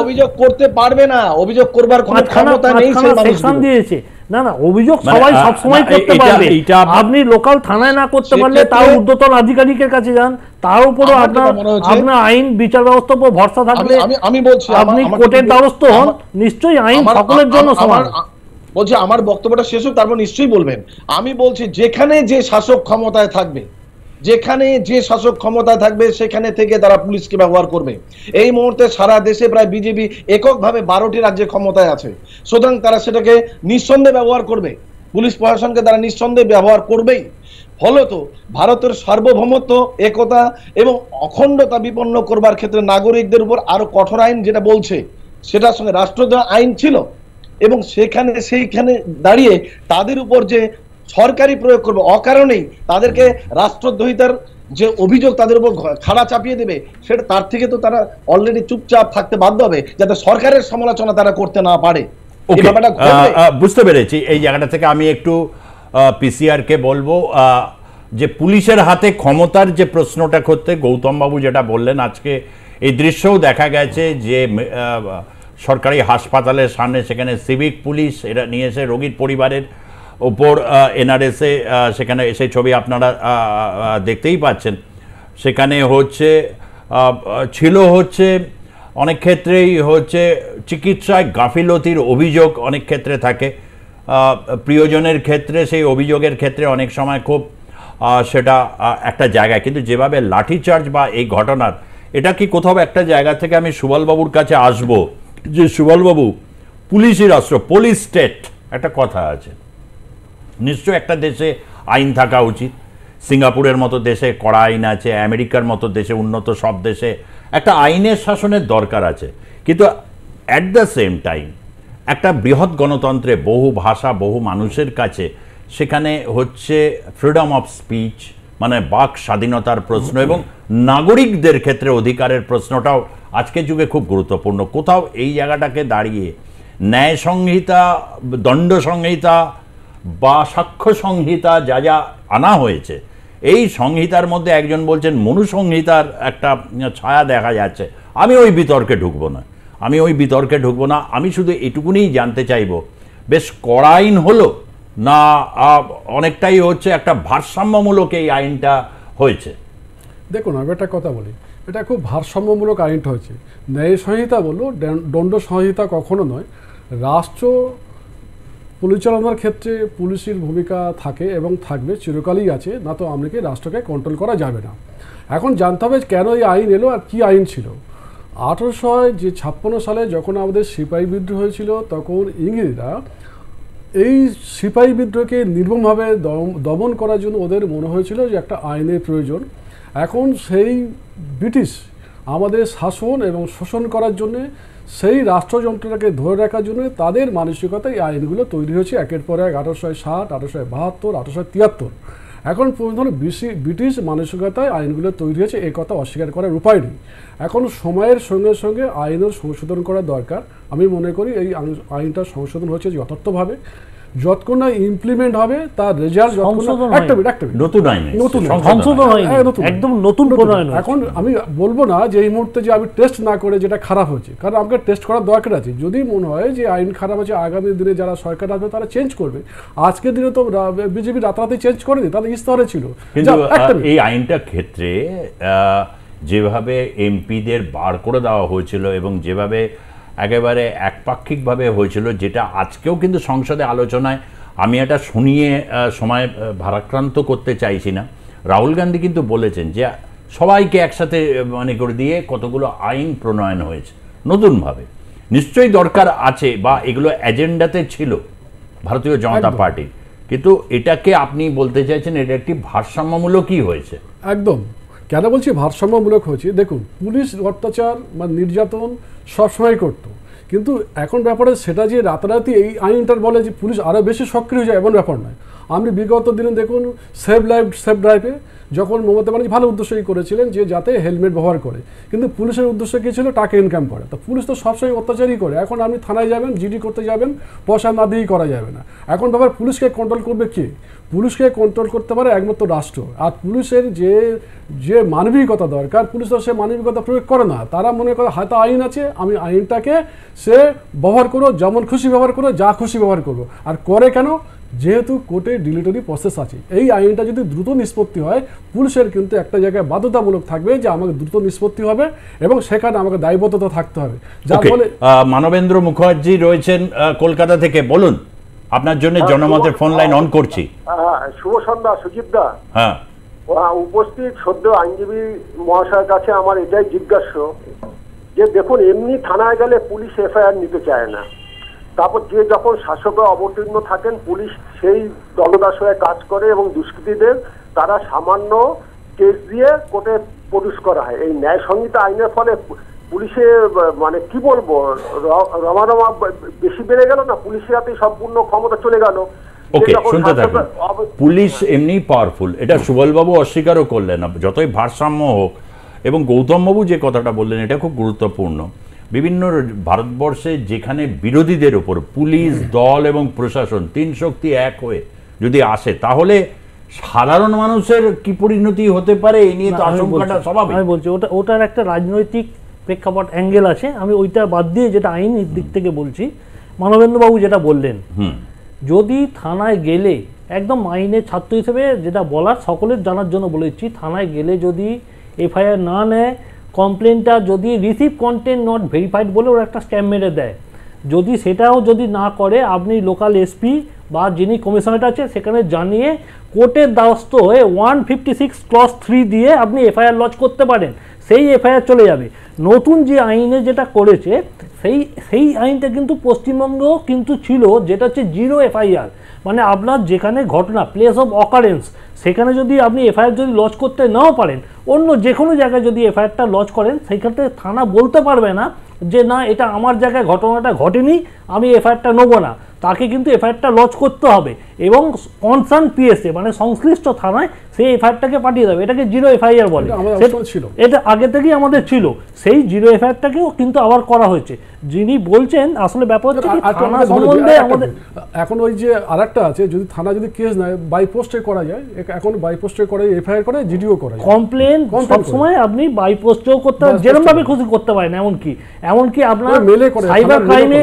অভিযোগ করতে পারবে না, অভিযোগ করবার কোনো ক্ষমতা নেই, সেকশন দিয়েছে। না অভিযোগ সবাই সবসময় করতে পারবে। আপনি লোকাল থানায় না করতে পারলে তাও ঊর্ধ্বতন আধিকারিকের কাছে যান, তার উপরও আপনার আইন বিচার ব্যবস্থার উপর ভরসা থাকলে আমি বলছি আপনি কোর্টের দ্বারস্থ হন, নিশ্চয়ই আইন সকলের জন্য সমান। বলছি আমার বক্তব্যটা শেষ হোক, তারপর নিশ্চয়ই বলবেন। আমি বলছি যেখানে যে শাসক ক্ষমতায় থাকবে, সেখানে থেকে তারা পুলিশকে ব্যবহার করবে। এই মুহূর্তে সারা দেশে প্রায় বিজেপি এককভাবে 12টি রাজ্যে ক্ষমতায় আছে, সুতরাং তারা সেটাকে নিঃসন্দেহে ব্যবহার করবে। পুলিশ প্রশাসনকে তারা নিঃসন্দেহে ব্যবহার করবেই। ফলত ভারতের সার্বভৌমত্ব, একতা এবং অখণ্ডতা বিপন্ন করবার ক্ষেত্রে নাগরিকদের উপর আরো কঠোর আইন যেটা বলছে সেটার সঙ্গে রাষ্ট্রদ্রোহ আইন ছিল, এবং সেইখানে দাঁড়িয়ে তাদের উপর যে সরকারি প্রয়োগ করবে অকারণেই তাদেরকে রাষ্ট্রদ্রোহিতার যে অভিযোগ তাদের উপর খাড়া চাপিয়ে দেবে, সেটা তার থেকে তো তারা অলরেডি চুপচাপ থাকতে বাধ্য হবে, যাতে সরকারের সমালোচনা তারা করতে না পারে। বুঝতে পেরেছি। এই জায়গাটা থেকে আমি একটু পিসিআর কে বলবো যে পুলিশের হাতে ক্ষমতার যে প্রশ্নটা করতে গৌতম বাবু যেটা বললেন, আজকে এই দৃশ্যও দেখা গেছে যে সরকারি হাসপাতালের সামনে সেখানে সিভিক পুলিশ এরা নিয়ে এসে রোগীর পরিবারের ওপর এনআরএসে সেখানে এসে ছবি আপনারা দেখতেই পাচ্ছেন। সেখানে ছিল অনেক ক্ষেত্রেই চিকিৎসায় গাফিলতির অভিযোগ অনেক ক্ষেত্রে থাকে। প্রিয়জনের ক্ষেত্রে সেই অভিযোগের ক্ষেত্রে অনেক সময় খুব সেটা একটা জায়গায়, কিন্তু যেভাবে লাঠিচার্জ বা এই ঘটনার, এটা কি কোথাও একটা জায়গা থেকে আমি সুবলবাবুর কাছে আসব যে সুবলবাবু, পুলিশি রাষ্ট্র, পুলিশ স্টেট একটা কথা আছে, নিশ্চয় একটা দেশে আইন থাকা উচিত। সিঙ্গাপুরের মতো দেশে কড়া আইন আছে, আমেরিকার মতো দেশে, উন্নত সব দেশে একটা আইনের শাসনের দরকার আছে, কিন্তু অ্যাট দ্য সেম টাইম একটা বৃহৎ গণতন্ত্রে বহু ভাষা বহু মানুষের কাছে সেখানে ফ্রিডম অফ স্পিচ, মানে বাক স্বাধীনতার প্রশ্ন এবং নাগরিকদের ক্ষেত্রে অধিকারের প্রশ্নটাও আজকের যুগে খুব গুরুত্বপূর্ণ। কোথাও এই জায়গাটাকে দাঁড়িয়ে ন্যায় সংহিতা, দণ্ড সংহিতা বা সাক্ষ্য সংহিতা যা আনা হয়েছে, এই সংহিতার মধ্যে একজন বলছেন মনুসংহিতার একটা ছায়া দেখা যাচ্ছে। আমি ওই বিতর্কে ঢুকবো না। আমি শুধু এটুকুনি জানতে চাইব, বেশ কড়া আইন হলো, না অনেকটাই হচ্ছে একটা ভারসাম্যমূলক এই আইনটা হয়েছে? দেখুন আমি একটা কথা বলি, এটা খুব ভারসাম্যমূলক আইনটা হয়েছে। ন্যায় সংহিতা বললো, দণ্ড সংহিতা কখনো নয়। রাষ্ট্র পরিচালনার ক্ষেত্রে পুলিশের ভূমিকা থাকে এবং থাকবে, চিরকালই আছে, না তো আমরাকে রাষ্ট্রকে কন্ট্রোল করা যাবে না। এখন জানতে হবে কেন এই আইন এলো আর কি আইন ছিল। 1856 সালে যখন আমাদের সিপাহী বিদ্রোহ হয়েছিল, তখন ইংরেজরা এই সিপাহী বিদ্রোহকে নির্মমভাবে দমন করার জন্য ওদের মনে হয়েছিল যে একটা আইনের প্রয়োজন। এখন সেই ব্রিটিশ আমাদের শাসন এবং শোষণ করার জন্যে, সেই রাষ্ট্রযন্ত্রটাকে ধরে রাখার জন্য তাদের মানসিকতায় এই আইনগুলো তৈরি হয়েছে একের পর এক। 1860, 1872, 1873। এখন পর্যন্ত ব্রিটিশ মানসিকতায় আইনগুলো তৈরি হয়েছে, এই কথা অস্বীকার করার উপায় নেই। এখন সময়ের সঙ্গে সঙ্গে আইনের সংশোধন করা দরকার। আমি মনে করি এই আইনটা সংশোধন হচ্ছে যথার্থভাবে, যতক্ষণ না ইমপ্লিমেন্ট হবে তার রেজাল্ট এখন আমি বলবো না যে এই মুহূর্তে যে আমি টেস্ট না করে যেটা খারাপ হয়েছে, কারণ আমাকে টেস্ট করার দরকার আছে। যদি মনে হয় যে আইন খারাপ আছে, আগামী দিনে যারা সরকার আসবে তারা চেঞ্জ করবে। আজকের দিনে তো বিজেপি রাতারাতি চেঞ্জ করেনি, তাদের স্তরে ছিল। কিন্তু এই আইনটার ক্ষেত্রে যেভাবে এমপিদের বার করে দেওয়া হয়েছিল এবং যেভাবে একেবারে একপাক্ষিকভাবে হয়েছিল, যেটা আজকেও কিন্তু সংসদে আলোচনায়, আমি এটা শুনিয়ে সময় ভারাক্রান্ত করতে চাইছি না। রাহুল গান্ধী কিন্তু বলেছেন যে সবাইকে একসাথে মনে করে দিয়ে কতগুলো আইন প্রণয়ন হয়েছে নতুনভাবে। নিশ্চয়ই দরকার আছে বা এগুলো এজেন্ডাতে ছিল ভারতীয় জনতা পার্টির, কিন্তু এটাকে আপনি বলতে চাইছেন এটা একটি ভারসাম্যমূলকই হয়েছে? একদম। কেন বলছি ভারসাম্যমূলক হয়েছে? দেখুন, পুলিশ অত্যাচার বা নির্যাতন সবসময় করতো, কিন্তু এখন ব্যাপারে সেটা যে রাতারাতি এই আইনটার বলে যে পুলিশ আরও বেশি সক্রিয় হয়ে যায়, এমন ব্যাপার নয়। আপনি বিগত দিনে দেখুন সেভ লাইফ সেভ ড্রাইভে যখন মমতা ব্যানার্জি ভালো উদ্দেশ্যই করেছিলেন যে যাতে হেলমেট ব্যবহার করে, কিন্তু পুলিশের উদ্দেশ্য কী ছিল? টাকা ইনকাম করে। তো পুলিশ তো সবসময় অত্যাচারই করে। এখন আপনি থানায় যাবেন, জিডি করতে যাবেন, পয়সা না দিয়েই করা যাবে না। এখন ব্যাপার পুলিশকে কন্ট্রোল করবে কে? পুলিশকে কন্ট্রোল করতে পারে একমাত্র রাষ্ট্র। আর পুলিশের যে মানবিকতা দরকার, পুলিশ তো সে মানবিকতা প্রয়োগ করে না। তারা মনে করে হাতে আইন আছে, আমি আইনটাকে সে ব্যবহার করো, যেমন খুশি ব্যবহার করো, যা খুশি ব্যবহার করবো। আর করে কেন? যেহেতু কোর্টে ডিলিটারি প্রসেস আছে। এই আইনটা যদি দ্রুত নিষ্পত্তি হয়, পুলিশের কিন্তু একটা জায়গায় বাধ্যতামূলক থাকবে যে আমাকে দ্রুত নিষ্পত্তি হবে এবং সেখানে আমাকে দায়বদ্ধতা থাকতে হবে। যার ফলে মানবেন্দ্র মুখার্জি রয়েছেন কলকাতা থেকে, বলুন। আপনার জন্য জনমতের ফোন লাইন অন করছি। শুভ সন্ধ্যা সুজিত দা। হ্যাঁ, উপস্থিত সদ্য আইনজীবী মহাশয়ের কাছে আমার এটাই জিজ্ঞাস্য যে দেখুন, এমনি থানায় গেলে পুলিশ এফআইআর নিতে চায় না। তারপর যে যখন শাসকে অবতীর্ণ থাকেন, পুলিশ সেই দলদাস হয়ে কাজ করে এবং দুষ্কৃতীদের তারা সামান্য কেস দিয়ে কোর্টে প্রডিউস করা হয়। এই ন্যায় সংহিতা আইনের ফলে পুলিশে মানে কি বলবো, রমা বেশি বেড়ে গেল না? পুলিশের হাতে সম্পূর্ণ ক্ষমতা চলে গেল। ওকে, শুনতে থাকুন। পুলিশ এমনি পাওয়ারফুল, এটা সুবলবাবু অস্বীকারও করলেন না, যতই ভারসাম্য হোক। এবং গৌতমবাবু যে কথাটা বললেন এটা খুব গুরুত্বপূর্ণ। বিভিন্ন ভারতবর্ষে যেখানে বিরোধীদের উপর পুলিশ, দল এবং প্রশাসন তিন শক্তি এক হয়ে যদি আসে, তাহলে সাধারণ মানুষের কি পরিণতি হতে পারে এই নিয়ে তো আশঙ্কাটা স্বাভাবিক। আমি বলছি ওটার একটা রাজনৈতিক প্রেক্ষাপট অ্যাঙ্গেল আছে। আমি ওইটা বাদ দিয়ে যেটা আইনের দিক থেকে বলছি, মানবেন্দ্রবাবু যেটা বললেন, যদি থানায় গেলে, একদম আইনের ছাত্র হিসেবে যেটা বলার সকলের জানার জন্য বলেছি, থানায় গেলে যদি এফআইআর না নেয়, কমপ্লেনটা যদি রিসিভ কন্টেন্ট নট ভেরিফাইড বলে ওরা একটা স্ট্যাম্প মেরে দেয়, যদি সেটাও যদি না করে, আপনি লোকাল এসপি বা যিনি কমিশনারেট আছে সেখানে জানিয়ে কোর্টের দ্বারস্থ হয়ে 156 ক্লজ 3 দিয়ে আপনি এফআইআর লজ করতে পারেন। সেই এফআইআর চলে যাবে। নতুন যে আইনে যেটা করেছে সেই আইনটা কিন্তু পশ্চিমবঙ্গেও কিন্তু ছিল, যেটা হচ্ছে 0 এফআইআর। মানে আপনার যেখানে ঘটনা, প্লেস অফ অকারেন্স, সেখানে যদি আপনি এফআইআর যদি লজ করতে নাও পারেন, অন্য যে কোনো জায়গায় যদি এফআইআরটা লজ করেন, সেইক্ষেত্রে থানা বলতে পারবে না যে না এটা আমার জায়গায় ঘটনাটা ঘটেনি, আমি এফআইআরটা নেবো না। তাকে কিন্তু এফআইআরটা লজ করতে হবে এবং কনসার্ন পিএসএ মানে সংশ্লিষ্ট থানায় সেই এফআইআরটাকে পাঠিয়ে দেবে। এটাকে 0 এফআইআর বলে। এটা আগে থেকেই আমাদের ছিল। সেই 0 এফআইআরটাকেও কিন্তু আবার করা হয়েছে। যিনি বলছেন আসলে ব্যাপার থানা সম্বন্ধে আমাদের এখন ওই যে আরেকটা আছে, যদি থানা যদি কেস নেয় বাই পোস্টে করা যায়, এখন বাই পোস্টে করে এফআইআর করে, জিডিও করে। কমপ্লেন সবসময় আপনি বাই পোস্টেও করতে পারেন, যেরকম ভাবে খুশি করতে পারেন। এমনকি আপনার সাইবার ক্রাইমে,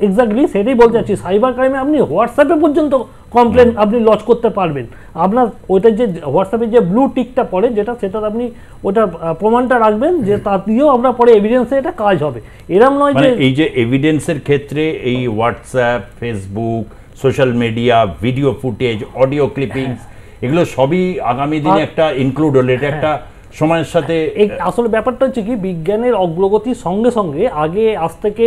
এক্স্যাক্টলি সেটাই বলতে চাচ্ছি, সাইবার ক্রাইমে আপনি হোয়াটসঅ্যাপে পর্যন্ত কমপ্লেন আপনি লজ করতে পারবেন। আপনার ওইটা যে হোয়াটসঅ্যাপে যে ব্লু টিকটা পড়ে যেটা, সেটার আপনি ওটা প্রমাণটা রাখবেন, যে তার দিয়েও আপনার পরে এভিডেন্সে এটা কাজ হবে। এরকম নয় যে এই যে এভিডেন্সের ক্ষেত্রে এই WhatsApp, Facebook, social media, video footage, audio clippings, এগুলো সবই আগামী দিনে একটা ইনক্লুড হলে এটা একটা সময়ের সাথে আসলে ব্যাপারটা হচ্ছে কি, বিজ্ঞানের অগ্রগতির সঙ্গে সঙ্গে আগে আজ থেকে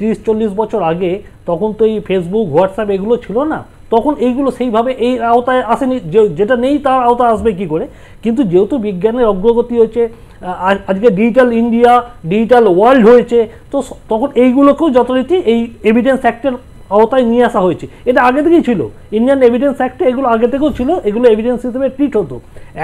30-40 বছর আগে তখন তো এই ফেসবুক, হোয়াটসঅ্যাপ এগুলো ছিল না, তখন এইগুলো সেইভাবে এই আওতায় আসেনি, যেটা নেই তার আওতায় আসবে কি করে। কিন্তু যেহেতু বিজ্ঞানের অগ্রগতি হয়েছে, আজকে ডিজিটাল ইন্ডিয়া, ডিজিটাল ওয়ার্ল্ড হয়েছে, তো তখন এইগুলোকেও যথারীতি এই এভিডেন্স অ্যাক্টের আওতায় নিয়ে আসা হয়েছে। এটা আগে থেকেই ছিল, ইন্ডিয়ান এভিডেন্স অ্যাক্টে এগুলো আগে থেকেও ছিল, এগুলো এভিডেন্স হিসেবে ট্রিট হতো।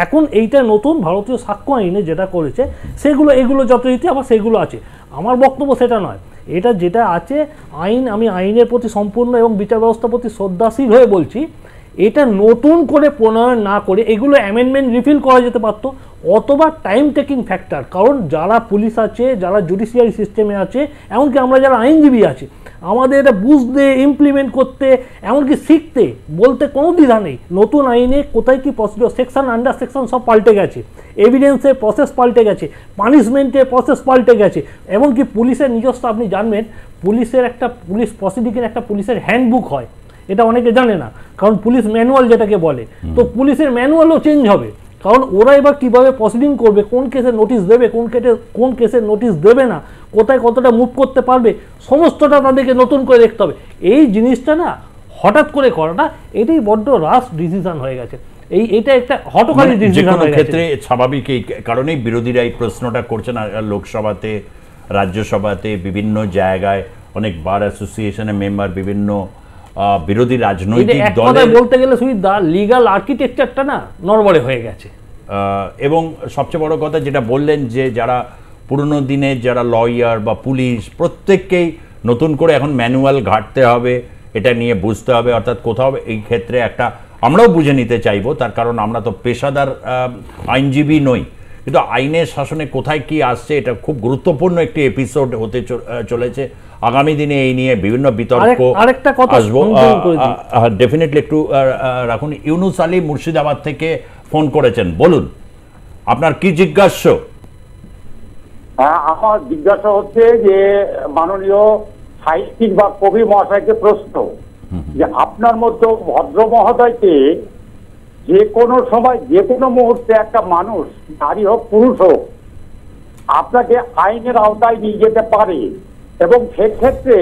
এখন এইটা নতুন ভারতীয় সাক্ষ্য আইনে যেটা করেছে সেগুলো, এগুলো যথারীতি আবার সেগুলো আছে। আমার বক্তব্য সেটা নয়, এটা যেটা আছে আইন, আমি আইনের প্রতি সম্পূর্ণ এবং বিচার ব্যবস্থার প্রতি শ্রদ্ধাশীল হয়ে বলছি, এটা নতুন করে প্রণয়ন না করে এগুলো অ্যামেন্ডমেন্ট রিফিল করা যেতে পারতো, অথবা টাইম টেকিং ফ্যাক্টর। কারণ যারা পুলিশ আছে, যারা জুডিশিয়ারি সিস্টেমে আছে, এমনকি আমরা যারা আইনজীবী আছি, আমাদের এটা বুঝতে, ইমপ্লিমেন্ট করতে, এমনকি শিখতে, বলতে কোনো দ্বিধা নেই। নতুন আইনে কোথায় কি প্রসিডিওর, সেকশন, আন্ডার সেকশন সব পাল্টে গেছে, এভিডেন্সের প্রসেস পাল্টে গেছে, পানিশমেন্টের প্রসেস পাল্টে গেছে, এমনকি পুলিশের নিজস্ব, আপনি জানবেন পুলিশের একটা, পুলিশ প্রসিডিংয়ের একটা পুলিশের হ্যান্ডবুক হয়, এটা অনেকে জানে না, কারণ পুলিশ ম্যানুয়াল যেটাকে বলে, তো পুলিশের ম্যানুয়ালও চেঞ্জ হবে। কারণ ওরা এবার কীভাবে প্রসিডিং করবে, কোন কেসে নোটিশ দেবে, কোন কেসে নোটিশ দেবে না, কোথায় কতটা মুভ করতে পারবে, সমস্তটা তাদেরকে নতুন করে দেখতে হবে। এই জিনিসটা না হঠাৎ করে করাটা, এটাই বড্ড রাশ ডিসিশন হয়ে গেছে। এটা একটা হটকারী ডিসিশন হয়ে গেছে। ক্ষেত্রে স্বাভাবিক, এই কারণেই বিরোধীরা এই প্রশ্নটা করছে না, লোকসভাতে, রাজ্যসভাতে, বিভিন্ন জায়গায় অনেক বার অ্যাসোসিয়েশনের মেম্বার, বিভিন্ন বিরোধী রাজনৈতিক দলে বলতে গেলে শুধু লিগ্যাল আর্কিটেকচারটা না নড়বড়ে হয়ে গেছে। এবং সবচেয়ে বড় কথা যেটা বললেন, যে যারা পুরনো দিনের যারা লয়ার বা পুলিশ, প্রত্যেককেই নতুন করে এখন ম্যানুয়াল ঘাঁটতে হবে, এটা নিয়ে বুঝতে হবে। অর্থাৎ কোথাও এই ক্ষেত্রে একটা, আমরাও বুঝে নিতে চাইবো, তার কারণ আমরা তো পেশাদার আইনজীবী নই, কিন্তু আইনের শাসনে কোথায় কি আসছে, এটা খুব গুরুত্বপূর্ণ একটি এপিসোড হতে চলেছে। আগামী দিনে এই নিয়ে বিভিন্ন বিতর্ক আসবো। ডেফিনেটলি একটু রাখুন। ইউনুস আলী মুর্শিদাবাদ থেকে ফোন করেছেন, বলুন আপনার কি জিজ্ঞাস্য? আমার জিজ্ঞাসা হচ্ছে যে মাননীয় সাহিত্যিক বা কবি মহাশয়কে প্রশ্ন, যে আপনার মতো ভদ্র মহোদয়কে যে কোনো সময়, যে কোনো মুহূর্তে একটা মানুষ, নারী হোক পুরুষ হোক, আপনাকে আইনের আওতায় নিয়ে যেতে পারে, এবং সেক্ষেত্রে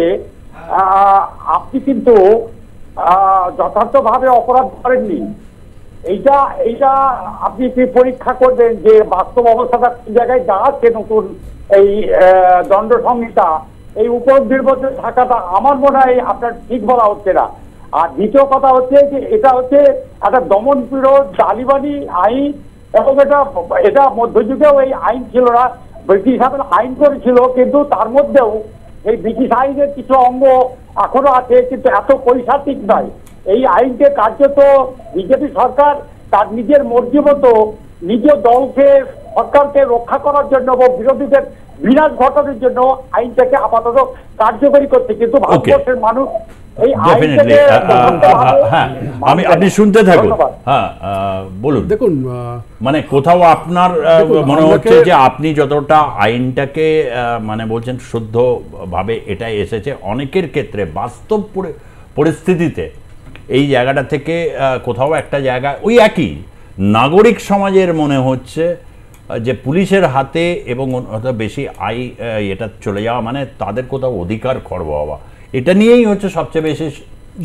আপনি কিন্তু যথার্থভাবে অপরাধ করেননি। এইটা আপনি কি পরীক্ষা করবেন যে বাস্তব অবস্থাটা কোন জায়গায় দাঁড়াচ্ছে? নতুন এই দণ্ড সংহিতা, এই উপলব্ধির মধ্যে থাকাটা আমার মনে হয় আপনার ঠিক বলা হচ্ছে না। আর দ্বিতীয় কথা হচ্ছে যে এটা হচ্ছে একটা দমনপীড়ন, তালিবানি আইন, এবং এটা মধ্যযুগেও এই আইন ছিল না, ব্রিটিশ আমল আইন করেছিল, কিন্তু তার মধ্যেও এই ব্রিটিশ আইনের কিছু অঙ্গ এখনো আছে, কিন্তু এত পৈশাচিক নয়। এই আইনকে কার্যত বিজেপি সরকার তার নিজের মর্জি মতো নিজ দলকে, সরকারকে রক্ষা করার জন্য এবং বিরোধীদের বিনাশ ঘটানোর জন্য আইনটাকে আপাতত কার্যকরী করছে, কিন্তু ভারতবর্ষের মানুষ এই আইনটাকে আপনি শুনতে থাকুন। হ্যাঁ বলুন। দেখুন, মানে কোথাও আপনার মনে হচ্ছে যে আপনি যতটা আইনটাকে মানে বলছেন শুদ্ধভাবে এটা এসেছে, অনেকের ক্ষেত্রে বাস্তব পরিস্থিতিতে এই জায়গাটা থেকে কোথাও একটা জায়গা ওই একই নাগরিক সমাজের মনে হচ্ছে যে পুলিশের হাতে এবং বেশি এটা চলে যাওয়া মানে তাদের কোথাও অধিকার খর্ব হওয়া, এটা নিয়েই হচ্ছে সবচেয়ে বেশি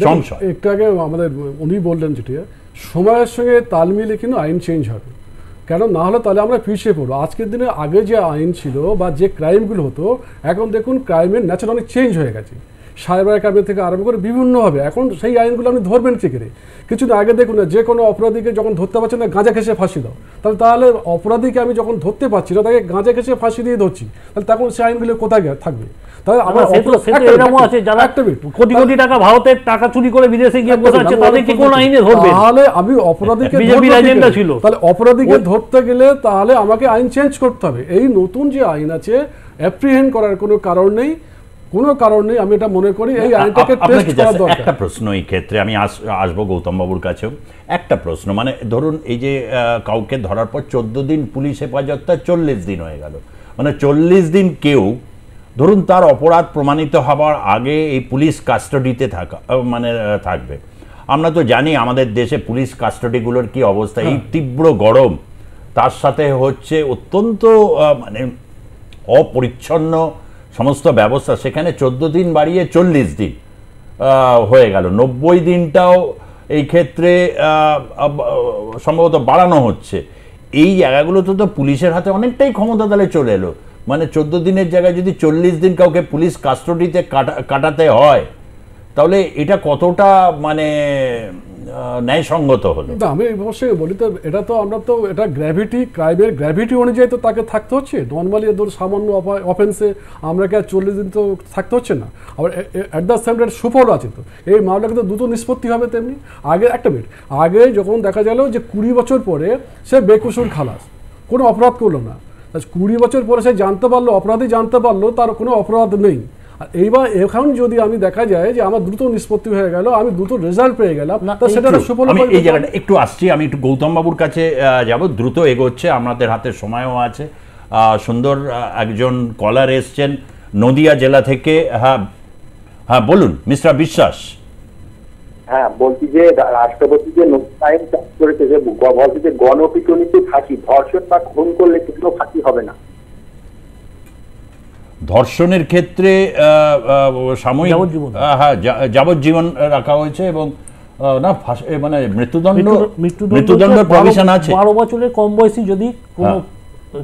সংশয়। একটু আগে আমাদের উনি বললেন যেটি, সময়ের সঙ্গে তাল মিলে কিন্তু আইন চেঞ্জ হবে, কেন না হলে তাহলে আমরা পিছিয়ে পড়বো। আজকের দিনে আগে যে আইন ছিল বা যে ক্রাইমগুলো হতো, এখন দেখুন ক্রাইমের নেচার অনেক চেঞ্জ হয়ে গেছে, সাইবার ক্রাইম থেকে আরম্ভ করে বিভিন্নভাবে এখন সেই আইনগুলো আপনি ধরবেন কি করে? কিছুদিন আগে দেখুন না, যে কোনো অপরাধীকে যখন ধরতে পারছেন না, গাঁজা খেসে ফাঁসি দাও, তাহলে অপরাধীকে আমি যখন ধরতে পারছি না, তাকে গাঁজা খেসে ফাঁসি দিয়ে ধরছি, তাহলে তখন সেই আইনগুলো কোথায় থাকবে? তাহলে আমার কোটি কোটি টাকা ভারতের টাকা চুরি করে বিদেশে গিয়ে বসাচ্ছে, তাদেরকে কোন আইনে ধরবে? তাহলে আমি অপরাধীকে ছিল, তাহলে অপরাধীকে ধরতে গেলে তাহলে আমাকে আইন চেঞ্জ করতে হবে। এই নতুন যে আইন আছে, অ্যাপ্রিহেন্ড করার কোনো কারণ নেই, কোনো কারণ নেই, আমি এটা মনে করি এই আইনটাকে টেস্ট করা দরকার। একটা প্রশ্ন এই ক্ষেত্রে আমি আসবো গৌতম বাবুর কাছেও। একটা প্রশ্ন, মানে ধরুন এই যে কাউকে ধরার পর 14 দিন পুলিশ হেফাজতটা 40 দিন হয়ে গেল, মানে 40 দিন কেউ ধরুন তার অপরাধ প্রমাণিত হবার আগে এই পুলিশ কাস্টাডিতে থাকবে। আমরা তো জানি আমাদের দেশে পুলিশ কাস্টাডিগুলোর কি অবস্থা, এই তীব্র গরম, তার সাথে হচ্ছে অত্যন্ত মানে অপরিচ্ছন্ন সমস্ত ব্যবস্থা, সেখানে 14 দিন বাড়িয়ে 40 দিন হয়ে গেল। 90 দিনটাও এই ক্ষেত্রে সম্ভবত বাড়ানো হচ্ছে। এই জায়গাগুলোতে তো পুলিশের হাতে অনেকটাই ক্ষমতা তাহলে চলে এলো। মানে 14 দিনের জায়গায় যদি 40 দিন কাউকে পুলিশ কাস্টাডিতে কাটাতে হয়, তাহলে এটা কতটা মানে ন্যায়সঙ্গত হলো? আমি অবশ্যই বলি, তো এটা তো আমরা তো এটা গ্র্যাভিটি, ক্রাইমের গ্র্যাভিটি অনুযায়ী তো তাকে থাকতে হচ্ছে। নর্মালি ধর সামান্য অফেন্সে আমরা কি 40 দিন তো থাকতে হচ্ছে না। আবার অ্যাট দ্য সেম টাইম সুফল আছে, তো এই মামলা কিন্তু দ্রুত নিষ্পত্তি হবে। তেমনি আগে একটা মিনিট আগে যখন দেখা গেল যে 20 বছর পরে সে বেকসুর খালাস, কোনো অপরাধ করলো না, 20 বছর পরে সে জানতে পারলো, অপরাধী জানতে পারলো তার কোনো অপরাধ নেই। আর এইবার এখন যদি আমি দেখা যায় যে আমার দ্রুত নিষ্পত্তি হয়ে গেল, আমি দ্রুত রেজাল্ট পেয়ে গেলাম, তা সেটা সুফল। আমি এই জায়গাটা একটু আসছি, আমি একটু গৌতম বাবুর কাছে যাব, দ্রুত এগোচ্ছে, আমাদের হাতে সময়ও আছে। সুন্দর একজন কলার এসছেন নদিয়া জেলা থেকে। হ্যাঁ হ্যাঁ বলুন মিস্টার বিশ্বাস। হ্যাঁ, বলছি যে রাষ্ট্রপতি যে নতুন আইন চাষ করেছে, যে বলছে যে গণপিটুনিতে ফাঁসি, ধর্ষণ বা খুন করলে কিন্তু ফাঁসি হবে না। ধর্ষণের ক্ষেত্রে সাময়িক যাবজ্জীবন রাখা হয়েছে এবং না মানে মৃত্যুদণ্ড প্রভিশন আছে। 12 বছরের কম বয়সী যদি কোনো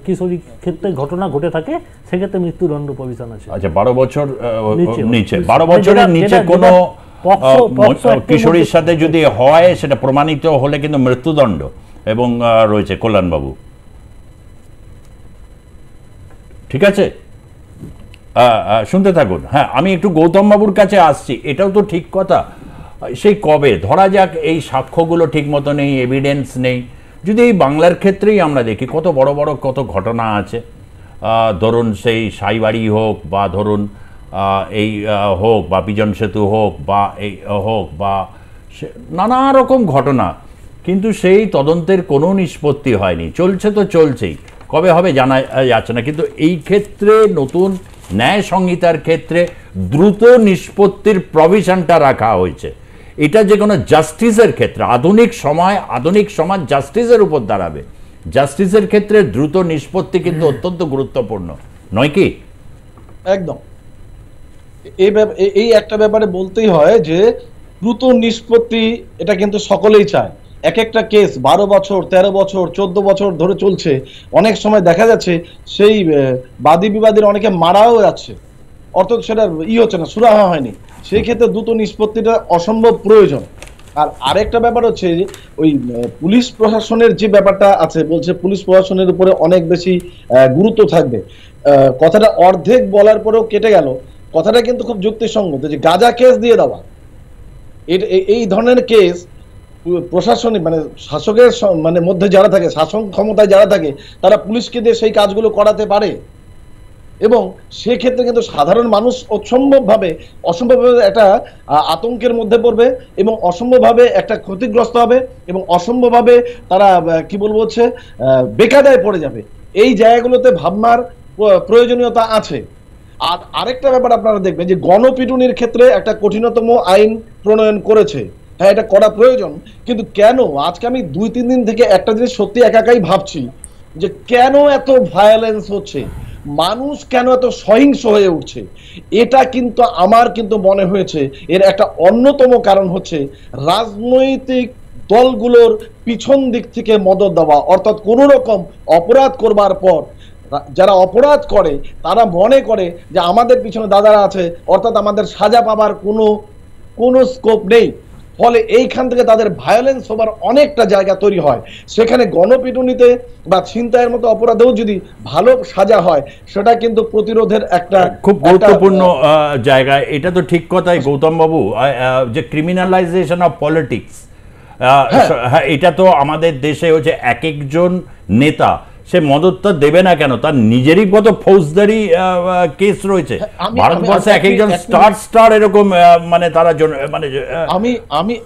কিশোরী ক্ষেত্রে ঘটনা ঘটে থাকে সেক্ষেত্রে মৃত্যুদণ্ড প্রভিশন আছে। আচ্ছা, 12 বছর নিচে, 12 বছরের নিচে কোনো কিশোরীর সাথে যদি হয় সেটা প্রমাণিত হলে কিন্তু মৃত্যুদণ্ড এবং রয়েছে। কল্যাণবাবু ঠিক আছে, শুনতে থাকুন। হ্যাঁ, আমি একটু গৌতম বাবুর কাছে আসছি। এটাও তো ঠিক কথা, সেই কবে ধরা যাক এই সাক্ষ্যগুলো ঠিক মতো নেই, এভিডেন্স নেই। যদি এই বাংলার ক্ষেত্রেই আমরা দেখি কত বড় বড় কত ঘটনা আছে, ধরুন সেই সাইবাড়ি হোক বা ধরুন এই হোক বা বিজন সেতু হোক বা এই হোক বা নানা রকম ঘটনা, কিন্তু সেই তদন্তের কোনো নিষ্পত্তি হয়নি, চলছে তো চলছেই, কবে হবে জানা যাচ্ছে না। কিন্তু এই ক্ষেত্রে নতুন ন্যায় সংহিতার ক্ষেত্রে দ্রুত নিষ্পত্তির প্রভিশনটা রাখা হয়েছে। এটা যে কোনো জাস্টিসের ক্ষেত্রে, আধুনিক সমাজ জাস্টিসের উপর দাঁড়াবে, জাস্টিসের ক্ষেত্রে দ্রুত নিষ্পত্তি কিন্তু অত্যন্ত গুরুত্বপূর্ণ নয় কি? একদম। এই একটা ব্যাপারে বলতেই হয় যে দ্রুত নিষ্পত্তি এটা কিন্তু সকলেই চায়। এক একটা কেস 12 বছর 13 বছর 14 বছর ধরে চলছে। অনেক সময় দেখা যাচ্ছে সেই বাদী বিবাদীর অনেকে মারাও যাচ্ছে, অর্থাৎ সেটা হচ্ছে না, সুরাহা হয়নি। সেই ক্ষেত্রে দ্রুত নিষ্পত্তিটা অসম্ভব প্রয়োজন। আর আরেকটা ব্যাপার হচ্ছে ওই পুলিশ প্রশাসনের যে ব্যাপারটা আছে, বলছে পুলিশ প্রশাসনের উপরে অনেক বেশি গুরুত্ব থাকবে। কথাটা অর্ধেক বলার পরেও কেটে গেল। কথাটা কিন্তু খুব যুক্তিসঙ্গত যে গাঁজা কেস দিয়ে দেওয়া, এই ধরনের কেস প্রশাসনিক মানে শাসকের মানে মধ্যে যারা থাকে, শাসন ক্ষমতায় যারা থাকে, তারা পুলিশকে দিয়ে সেই কাজগুলো করাতে পারে এবং সেক্ষেত্রে কিন্তু সাধারণ মানুষ অসম্ভবভাবে একটা আতঙ্কের মধ্যে পড়বে এবং অসম্ভবভাবে একটা ক্ষতিগ্রস্ত হবে এবং অসম্ভবভাবে তারা কি বলবো হচ্ছে বেকায়দায় পড়ে যাবে। এই জায়গাগুলোতে ভাবনার প্রয়োজনীয়তা আছে। আর আরেকটা ব্যাপার আপনারা দেখবেন যে গণপিটুনির ক্ষেত্রে একটা কঠিনতম আইন প্রণয়ন করেছে। হ্যাঁ, এটা করা প্রয়োজন, কিন্তু কেন আজকে আমি 2-3 দিন থেকে একটা জিনিস সত্যি একাই ভাবছি যে কেন এত ভায়োলেন্স হচ্ছে, মানুষ কেন এত সহিংস হয়ে উঠছে। এটা কিন্তু আমার কিন্তু মনে হয়েছে এর একটা অন্যতম কারণ হচ্ছে রাজনৈতিক দলগুলোর পিছন দিক থেকে মদত দেওয়া। অর্থাৎ কোনো রকম অপরাধ করবার পর যারা অপরাধ করে তারা মনে করে যে আমাদের পিছনে দাদারা আছে, অর্থাৎ আমাদের সাজা পাবার কোনো স্কোপ নেই। ফলে এইখান থেকে তাদের ভায়োলেন্স হবার অনেকটা জায়গা তৈরি হয়। সেখানে গণপিটুনিতে বা ছিনতাইয়ের মতো অপরাধেও যদি ভালো সাজা হয় সেটা কিন্তু প্রতিরোধের একটা খুব গুরুত্বপূর্ণ জায়গা। এটা তো ঠিক কথাই গৌতম বাবু, যে ক্রিমিনালাইজেশন অফ পলিটিক্স, এটা তো আমাদের দেশে হচ্ছে এক একজন নেতা সে মদতটা দেবে না কেন? তার নিজেরই কত ফৌজদারি কেস রয়েছে ভারতবর্ষে, এক একজন স্টার এরকম মানে তারা মানে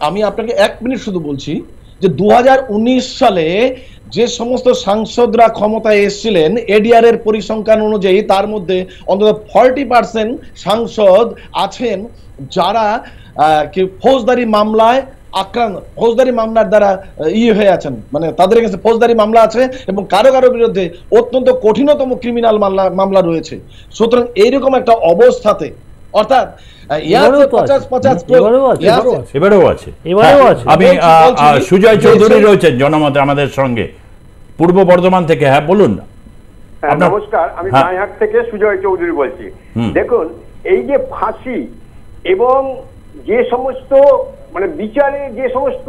আমি আপনাকে 1 মিনিট শুধু বলছি যে 2019 সালে যে সমস্ত সাংসদরা ক্ষমতায় এসেছিলেন এডিআর এর পরিসংখ্যান অনুযায়ী তার মধ্যে অন্তত 40% সাংসদ আছেন যারা ফৌজদারি মামলায় ফৌজদারি মামলার দ্বারা হয়ে আছেন, মানে তাদের কাছে ফৌজদারি মামলা আছে এবং কারো কারো বিরুদ্ধে অত্যন্ত কঠিনতম ক্রিমিনাল মামলা রয়েছে। সুতরাং এইরকম একটা অবস্থাতে অর্থাৎ আমি সুজয় চৌধুরী রয়েছেন জনমতে আমাদের সঙ্গে পূর্ব বর্ধমান থেকে। হ্যাঁ বলুন। নমস্কার, আমি রায়হাট থেকে সুজয় চৌধুরী বলছি। দেখুন, এই যে ফাঁসি এবং যে সমস্ত মানে বিচারে যে সমস্ত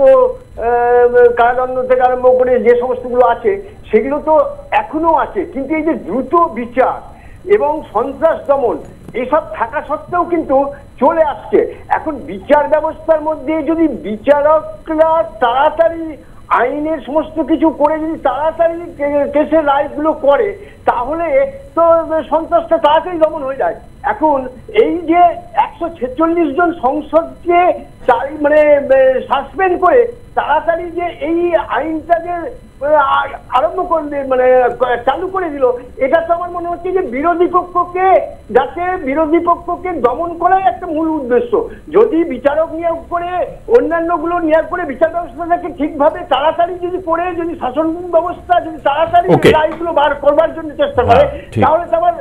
কারাদণ্ড থেকে আরম্ভ করে যে সমস্তগুলো আছে সেগুলো তো এখনো আছে, কিন্তু এই যে দ্রুত বিচার এবং সন্ত্রাস দমন এসব থাকা সত্ত্বেও কিন্তু চলে আসছে। এখন বিচার ব্যবস্থার মধ্যে যদি বিচারকরা তাড়াতাড়ি আইনের সমস্ত কিছু করে যদি তাড়াতাড়ি কেসের রায়গুলো করে তাহলে তো সন্ত্রাসটা তাড়াতাড়ি দমন হয়ে যায়। এখন এই যে 146 জন সংসদকে মানে সাসপেন্ড করে তাড়াতাড়ি যে এই আইনটাকে আরম্ভ করবে মানে চালু করে দিল, এটা তো আমার মনে হচ্ছে যে বিরোধী পক্ষকে দমন করাই একটা মূল উদ্দেশ্য। যদি বিচারক নিয়োগ করে অন্যান্যগুলো নিয়োগ করে বিচার ব্যবস্থাটাকে ঠিকভাবে তাড়াতাড়ি যদি করে যদি শাসন ব্যবস্থা যদি তাড়াতাড়ি রায়গুলো বার করবার জন্য চেষ্টা করে তাহলে তো আমার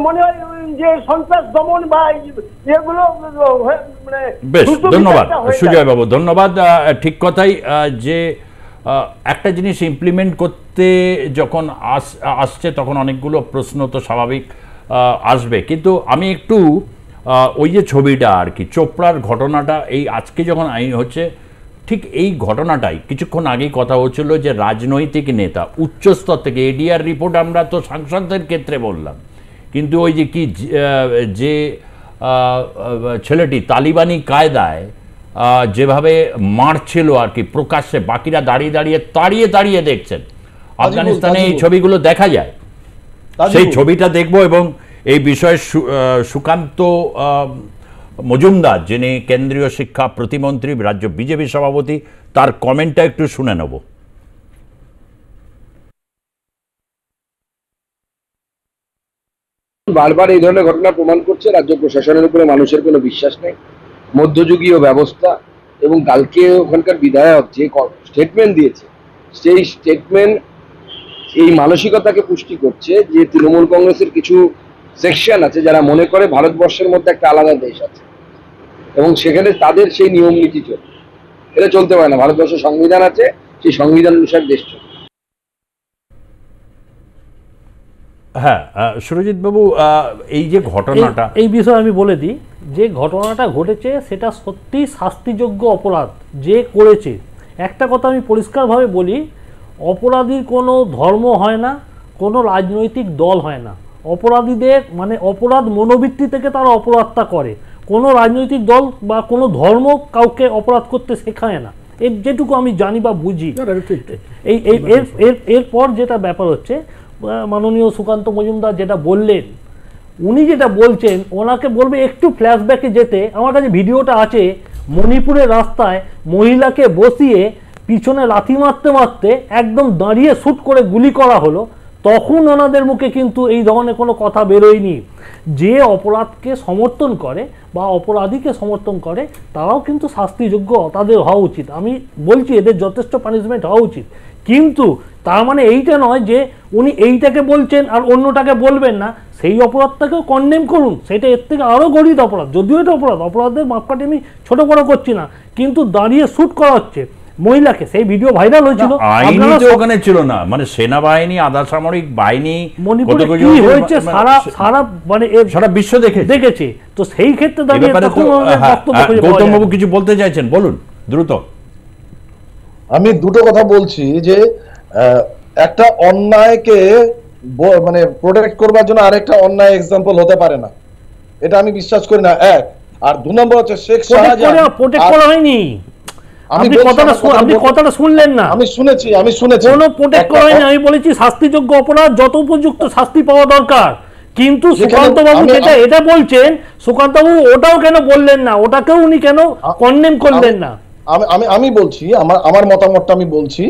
মনে হয় যে সন্ত্রাস দমন বা এগুলো মানে বেশ। ধন্যবাদ সুজয় বাবু, ধন্যবাদ। ঠিক কথাই যে একটা জিনিস ইমপ্লিমেন্ট করতে যখন আসছে তখন অনেকগুলো প্রশ্ন তো স্বাভাবিক আসবে, কিন্তু আমি একটু ওই যে ছবিটা আর কি চোপড়ার ঘটনাটা এই আজকে যখন আইন হচ্ছে ঠিক এই ঘটনাটাই কিছুক্ষণ আগেই কথা হচ্ছিল যে রাজনৈতিক নেতা উচ্চস্তর থেকে এডিআর রিপোর্ট আমরা তো সাংসদদের ক্ষেত্রে বললাম, কিন্তু ওই যে কি যে ছেলেটি তালিবানি কায়দায় যেভাবে মারছিল আর কি প্রকাশ্যে, বাকিরা দাঁড়িয়ে দাঁড়িয়ে দেখছেন। আফগানিস্তানে এই ছবিগুলো দেখা যায়, সেই ছবিটা দেখব এবং এই বিষয়ে সুকান্ত মজুমদার যিনি কেন্দ্রীয় শিক্ষা প্রতিমন্ত্রী রাজ্য বিজেপি সভাপতি তার কমেন্টটা একটু শুনে নেব। বারবার এই ধরনের ঘটনা প্রমাণ করছে রাজ্য প্রশাসনের উপরে মানুষের কোনো বিশ্বাস নেই, মধ্যযুগীয় ব্যবস্থা। এবং কালকে ওখানকার বিধায়ক যে স্টেটমেন্ট দিয়েছে সেই স্টেটমেন্ট এই মানসিকতাকে পুষ্টি করছে যে তৃণমূল কংগ্রেসের কিছু সেকশন আছে যারা মনে করে ভারতবর্ষের মধ্যে একটা আলাদা দেশ আছে এবং সেখানে তাদের সেই নিয়ম নীতি চলবে। এটা চলতে পারে না, ভারতবর্ষের সংবিধান আছে, সেই সংবিধান অনুসারে দেশ চলবে। হ্যাঁ সুরজিৎ বাবু, এই যে ঘটনাটা এই বিষয়ে আমি বলে দিই যে ঘটনাটা ঘটেছে সেটা সত্যি শাস্তিযোগ্য অপরাধ যে করেছে। একটা কথা আমি পরিষ্কারভাবে বলি, অপরাধীর কোনো ধর্ম হয় না, কোনো রাজনৈতিক দল হয় না। অপরাধীদের মানে অপরাধ মনোবৃত্তি থেকে তারা অপরাধটা করে, কোনো রাজনৈতিক দল বা কোনো ধর্ম কাউকে অপরাধ করতে শেখায় না, এর যেটুকু আমি জানি বা বুঝি। এরপর যেটা ব্যাপার হচ্ছে মাননীয় সুকান্ত মজুমদার যেটা বললেন, উনি যেটা বলছেন ওনাকে বলবে একটু ফ্ল্যাশব্যাকে যেতে। আমার কাছে ভিডিওটা আছে, মণিপুরের রাস্তায় মহিলাকে বসিয়ে পিছনে লাথি মারতে মারতে একদম দাঁড়িয়ে শ্যুট করে গুলি করা হলো, তখন ওনাদের মুখে কিন্তু এই ধরনের কোনো কথা বেরোয়নি। যে অপরাধকে সমর্থন করে বা অপরাধীকে সমর্থন করে তারাও কিন্তু শাস্তিযোগ্য তাদের হওয়া উচিত। আমি বলছি এদের যথেষ্ট পানিশমেন্ট হওয়া উচিত, কিন্তু তার মানে এইটা নয় যে উনি এইটাকে বলছেন আর অন্যটাকে বলবেন না। সেই অপরাধটাকেও কন্ডেম করুন, সেটা এর থেকে আরও গরিব অপরাধ। যদিও এটা অপরাধের মাপকাঠি আমি ছোট বড় করছি না, কিন্তু দাঁড়িয়ে শ্যুট করা হচ্ছে মহিলাকে, সেই ভিডিও ভাইরাল হয়েছিল। আইনি তো ওখানে ছিল না, মানে সেনাবাহিনী আধা সামরিক বাহিনী মণিপুরে কি হয়েছে সারা মানে সারা বিশ্ব দেখেছে। তো সেই ক্ষেত্রে দাঁড়িয়ে গৌতম বাবু কিছু বলতে চাইছেন, বলুন দ্রুত। আমি দুটো কথা বলছি যে একটা অন্যায়কে মানে প্রোটেক্ট করবার জন্য আরেকটা অন্যায় এক্সাম্পল হতে পারে না, এটা আমি বিশ্বাস করি না। এক আর 2 নম্বর হচ্ছে শেখ শাহজাহান প্রোটেক্ট করা হয়নি, আপনি কথাটা শুনলেন না। আমি শুনেছি কোনো প্রোটেক্ট করা হয়নি। আমি বলেছি শাস্তিযোগ্য অপরাধ যত উপযুক্ত শাস্তি পাওয়া দরকার, কিন্তু সুকান্ত বাবু যেটা এটা বলছেন, সুকান্ত বাবু ওটাও কেন বললেন না? ওটাকেও উনি কেন কন্ডেম করলেন না? আমি বলছি আমার মতামতটা আমি বলছি।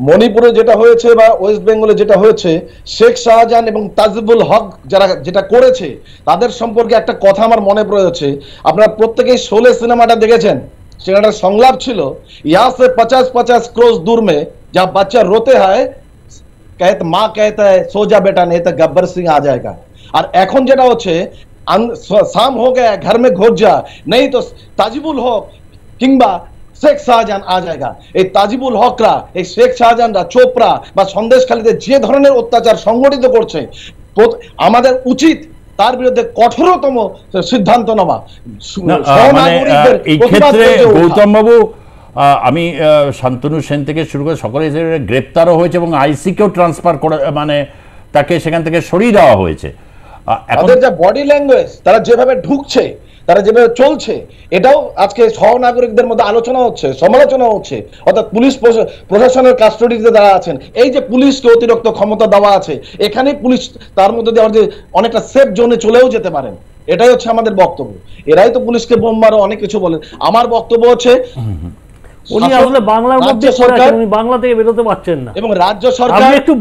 মণিপুরে যেটা হয়েছে বা ওয়েস্ট বেঙ্গলে যেটা হয়েছে, শেখ শাহজাহান এবং তাজিবুল হক যারা যেটা করেছে তাদের সম্পর্কে একটা কথা আমার মনে পড়েছে। আপনারা প্রত্যেকেই শোলে সিনেমাটা দেখেছেন, সেখানে সংলাপ ছিল, ইহা সে 50-50 ক্রোশ দূর মে যা বাচ্চা রোতে হয় মা कहता है सो जा बेटा नहीं तो गब्बर सिंह आ जाएगा। আর এখন যেটা হচ্ছে শাম हो गया घर में घुस जा नहीं तो তাজিবুল হক কিংবা শেখ শাহজাহান আ জায়গা। এই তাজিবুল হকরা, এই শেখ শাহজাহানরা, চোপড়া বা সন্দেশখালীতে যে ধরনের অত্যাচার সংগঠিত করছে, আমাদের উচিত তার বিরুদ্ধে কঠোরতম সিদ্ধান্ত নেওয়া। এই ক্ষেত্রে গৌতম বাবু, আমি শান্তনু সেন থেকে শুরু করে সকলে গ্রেপ্তারও হয়েছে এবং আইসিকেও ট্রান্সফার করে, মানে তাকে সেখান থেকে সরিয়ে দেওয়া হয়েছে। তাদের যা বডি ল্যাঙ্গুয়েজ, তারা যেভাবে ঢুকছে, তারা যেভাবে চলছে, এটাও আজকে সহনাগরিকদের মধ্যে আলোচনা হচ্ছে, সমালোচনা হচ্ছে। অর্থাৎ পুলিশ প্রশাসনের কাস্টডিতে যারা আছেন, এই যে পুলিশকে অতিরিক্ত ক্ষমতা দেওয়া আছে, এখানে পুলিশ তার মধ্যে দিয়ে অনেকটা সেফ জোনে চলেও যেতে পারেন। এটাই হচ্ছে আমাদের বক্তব্য। এরাই তো পুলিশকে বোম মারো, অনেক কিছু বলেন। আমার বক্তব্য হচ্ছে উনি আসলে বাংলার মধ্যে পড়ে আছেন, উনি বাংলা থেকে বেরোতে পারছেন না। এবং রাজ্য সরকার আপনি একটু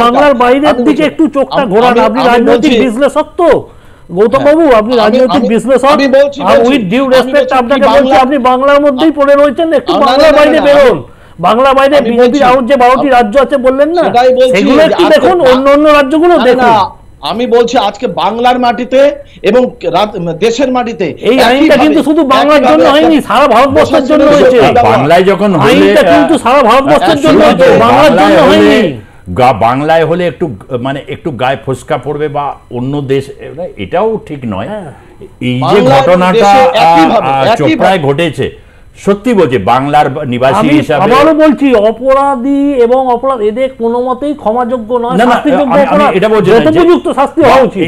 বাংলার বাইরের দিকে একটু চোখটা ঘোরান। আপনি রাজনৈতিক বিশ্লেষক তো গৌতম বাবু, আপনি রাজনৈতিক বিশ্লেষক, উইথ ডিউ রেসপেক্ট আপনাকে বলছি, আপনি বাংলার মধ্যেই পড়ে রয়েছেন, একটু বাংলার বাইরে বেরোন। বাংলার বাইরে বিজেপির আউট যে 12টি রাজ্য আছে বললেন না, সেগুলো একটু দেখুন, অন্য অন্য রাজ্যগুলো দেখুন। আমি বলছি আজকে বাংলার মাটিতে এবং দেশের মাটিতে এই আইনটা কিন্তু শুধু বাংলার জন্য হয়নি, সারা ভারতবর্ষের জন্য হয়েছে। বাংলায় যখন আইনটা কিন্তু সারা ভারতবর্ষের জন্য হয়েছে, বাংলার জন্য হয়নি। বাংলায় হলে একটু মানে একটু গায়ে ফসকা পড়বে বা অন্য দেশ, এটাও ঠিক নয়। এই যে ঘটনাটা চোপড়ায় ঘটেছে, সত্যি বলছি বাংলার নিবাসী হিসাবে আবারও বলছি, অপরাধী এবং অপরাধ এদের কোনো মতেই ক্ষমাযোগ্য নয়, শাস্তিযোগ্য অপরাধ, যথোপযুক্ত শাস্তি হওয়া উচিত।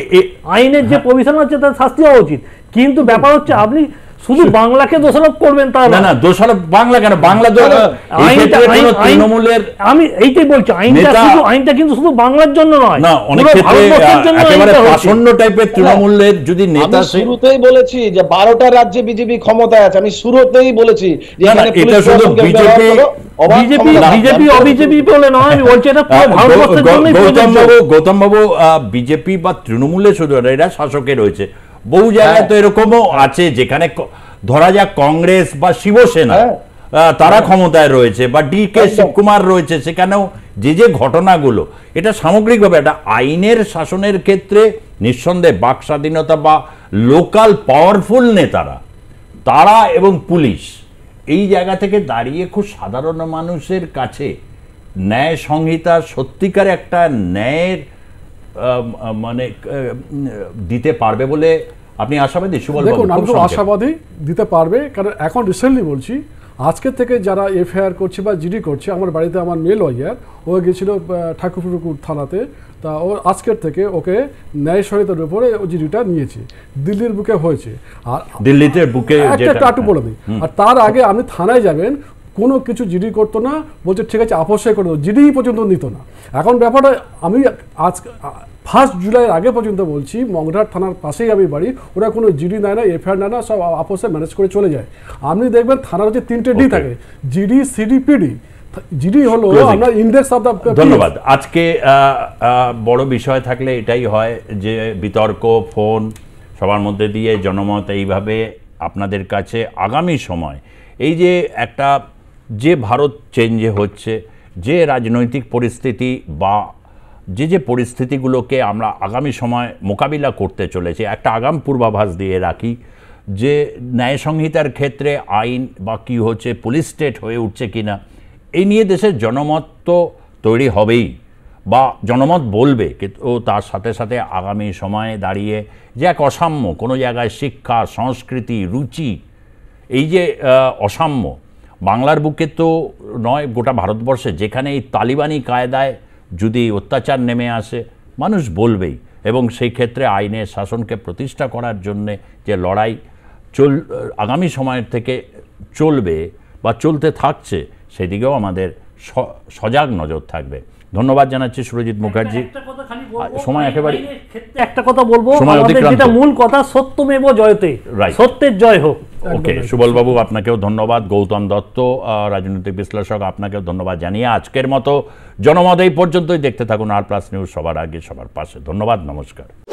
আইনের যে প্রভিশন আছে তার শাস্তি হওয়া উচিত। কিন্তু ব্যাপার হচ্ছে আপনি শুধু বাংলাকে দোষারোপ করবেন তা না। না, দোষারোপ বাংলা কেন? বাংলা তৃণমূলের, আমি এইটাই বলছি, আইনটা কিন্তু শুধু বাংলার জন্য নয়, না, অনেক ক্ষেত্রে একেবারে পাষণ্য টাইপের তৃণমূলের যদি নেতা। শুরুতেই বলেছি যে 12টা রাজ্যে বিজেপি ক্ষমতায় আছে, আমি শুরুতেই বলেছি যে এটা শুধু বিজেপি অবিজেপি বলে নয়, আমি বলছি এটা পুরো ভারতবর্ষের জন্যই প্রযোজ্য। গৌতম বাবু, বিজেপি বা তৃণমূলে শুধু এরা শাসকে রয়েছে, বহু জায়গায় তো এরকমও আছে যেখানে ধরা যাক কংগ্রেস বা শিবসেনা তারা ক্ষমতায় রয়েছে বা DK শিবকুমার রয়েছে, সেখানেও যে যে ঘটনাগুলো, এটা সামগ্রিকভাবে একটা আইনের শাসনের ক্ষেত্রে নিঃসন্দেহে বাক স্বাধীনতা বা লোকাল পাওয়ারফুল নেতারা, তারা এবং পুলিশ এই জায়গা থেকে দাঁড়িয়ে খুব সাধারণ মানুষের কাছে ন্যায় সংহিতা, সত্যিকার একটা ন্যায়ের মানে দিতে পারবে বলে আপনি আশাবাদী? সুবল দেখুন, আমি তো আশাবাদী দিতে পারবে, কারণ এখন রিসেন্টলি বলছি, আজকের থেকে যারা FIR করছে বা জিডি করছে, আমার বাড়িতে আমার মেয়ে লয়ার, ও গেছিল ঠাকুরপুকুর থানাতে, তা ও আজকের থেকে ওকে ন্যায় সংহিতার উপরে ও জিডিটা নিয়েছে, দিল্লির বুকে হয়েছে। আর দিল্লিতে বুকে একটু বলে দিই, আর তার আগে আপনি থানায় যাবেন, কোনো কিছু জিডি করতো না, বলছে ঠিক আছে আপোষে করে দেবো, জিডি পর্যন্ত নিত না। এখন ব্যাপারটা আমি আজ 1 জুলাইয়ের আগে পর্যন্ত বলছি, মংরাট থানার পাশেই আমি বাড়ি, ওরা কোনো জিডি নেয় না, FIR নেয় না, সব আপোষে ম্যানেজ করে চলে যায়। আপনি দেখবেন থানার হচ্ছে 3টে ডি থাকে, জিডি, সিডি, পিডি। জিডি হলো আমরা ইন্ডেক্স অফ দ্য। ধন্যবাদ। আজকে বড় বিষয় থাকলে এটাই হয় যে বিতর্ক, ফোন সবার মধ্যে দিয়ে জনমত এইভাবে আপনাদের কাছে আগামী সময় এই যে একটা যে ভারত চেঞ্জে হচ্ছে, যে রাজনৈতিক পরিস্থিতি বা যে পরিস্থিতিগুলোকে আমরা আগামী সময় মোকাবিলা করতে চলেছি, একটা আগাম পূর্বাভাস দিয়ে রাখি যে ন্যায় সংহিতার ক্ষেত্রে আইন বা কী হচ্ছে, পুলিশ স্টেট হয়ে উঠছে কিনা, এই নিয়ে দেশের জনমত তো তৈরি হবেই বা জনমত বলবে, কিন্তু তার সাথে সাথে আগামী সময়ে দাঁড়িয়ে যে এক অসাম্য, কোনো জায়গায় শিক্ষা, সংস্কৃতি, রুচি, এই যে অসাম্য বাংলার বুকে তো নয়, গোটা ভারতবর্ষে যেখানে এই তালিবানি কায়দায় যদি অত্যাচার নেমে আসে, মানুষ বলবেই। এবং সেই ক্ষেত্রে আইনের শাসনকে প্রতিষ্ঠা করার জন্যে যে লড়াই আগামী সময়ের থেকে চলবে, বা চলতে থাকছে সেদিকেও আমাদের সজাগ নজর থাকবে। ধন্যবাদ জানাচ্ছি সুরজিৎ মুখার্জি। সময় একেবারে একটা কথা বলবো, সময় আমাদের অতিক্রান্ত। যেটা মূল কথা, সত্যমেব জয়তে, Right. সত্যের জয় হোক। ওকে, সুবলবাবু আপনাকেও ধন্যবাদ, গৌতম দত্ত রাজনৈতিক বিশ্লেষক আপনাকেও ধন্যবাদ জানিয়ে আজকের মতো জনমত এই পর্যন্তই। দেখতে থাকুন আর প্লাস নিউজ, সবার আগে সবার পাশে। ধন্যবাদ, নমস্কার।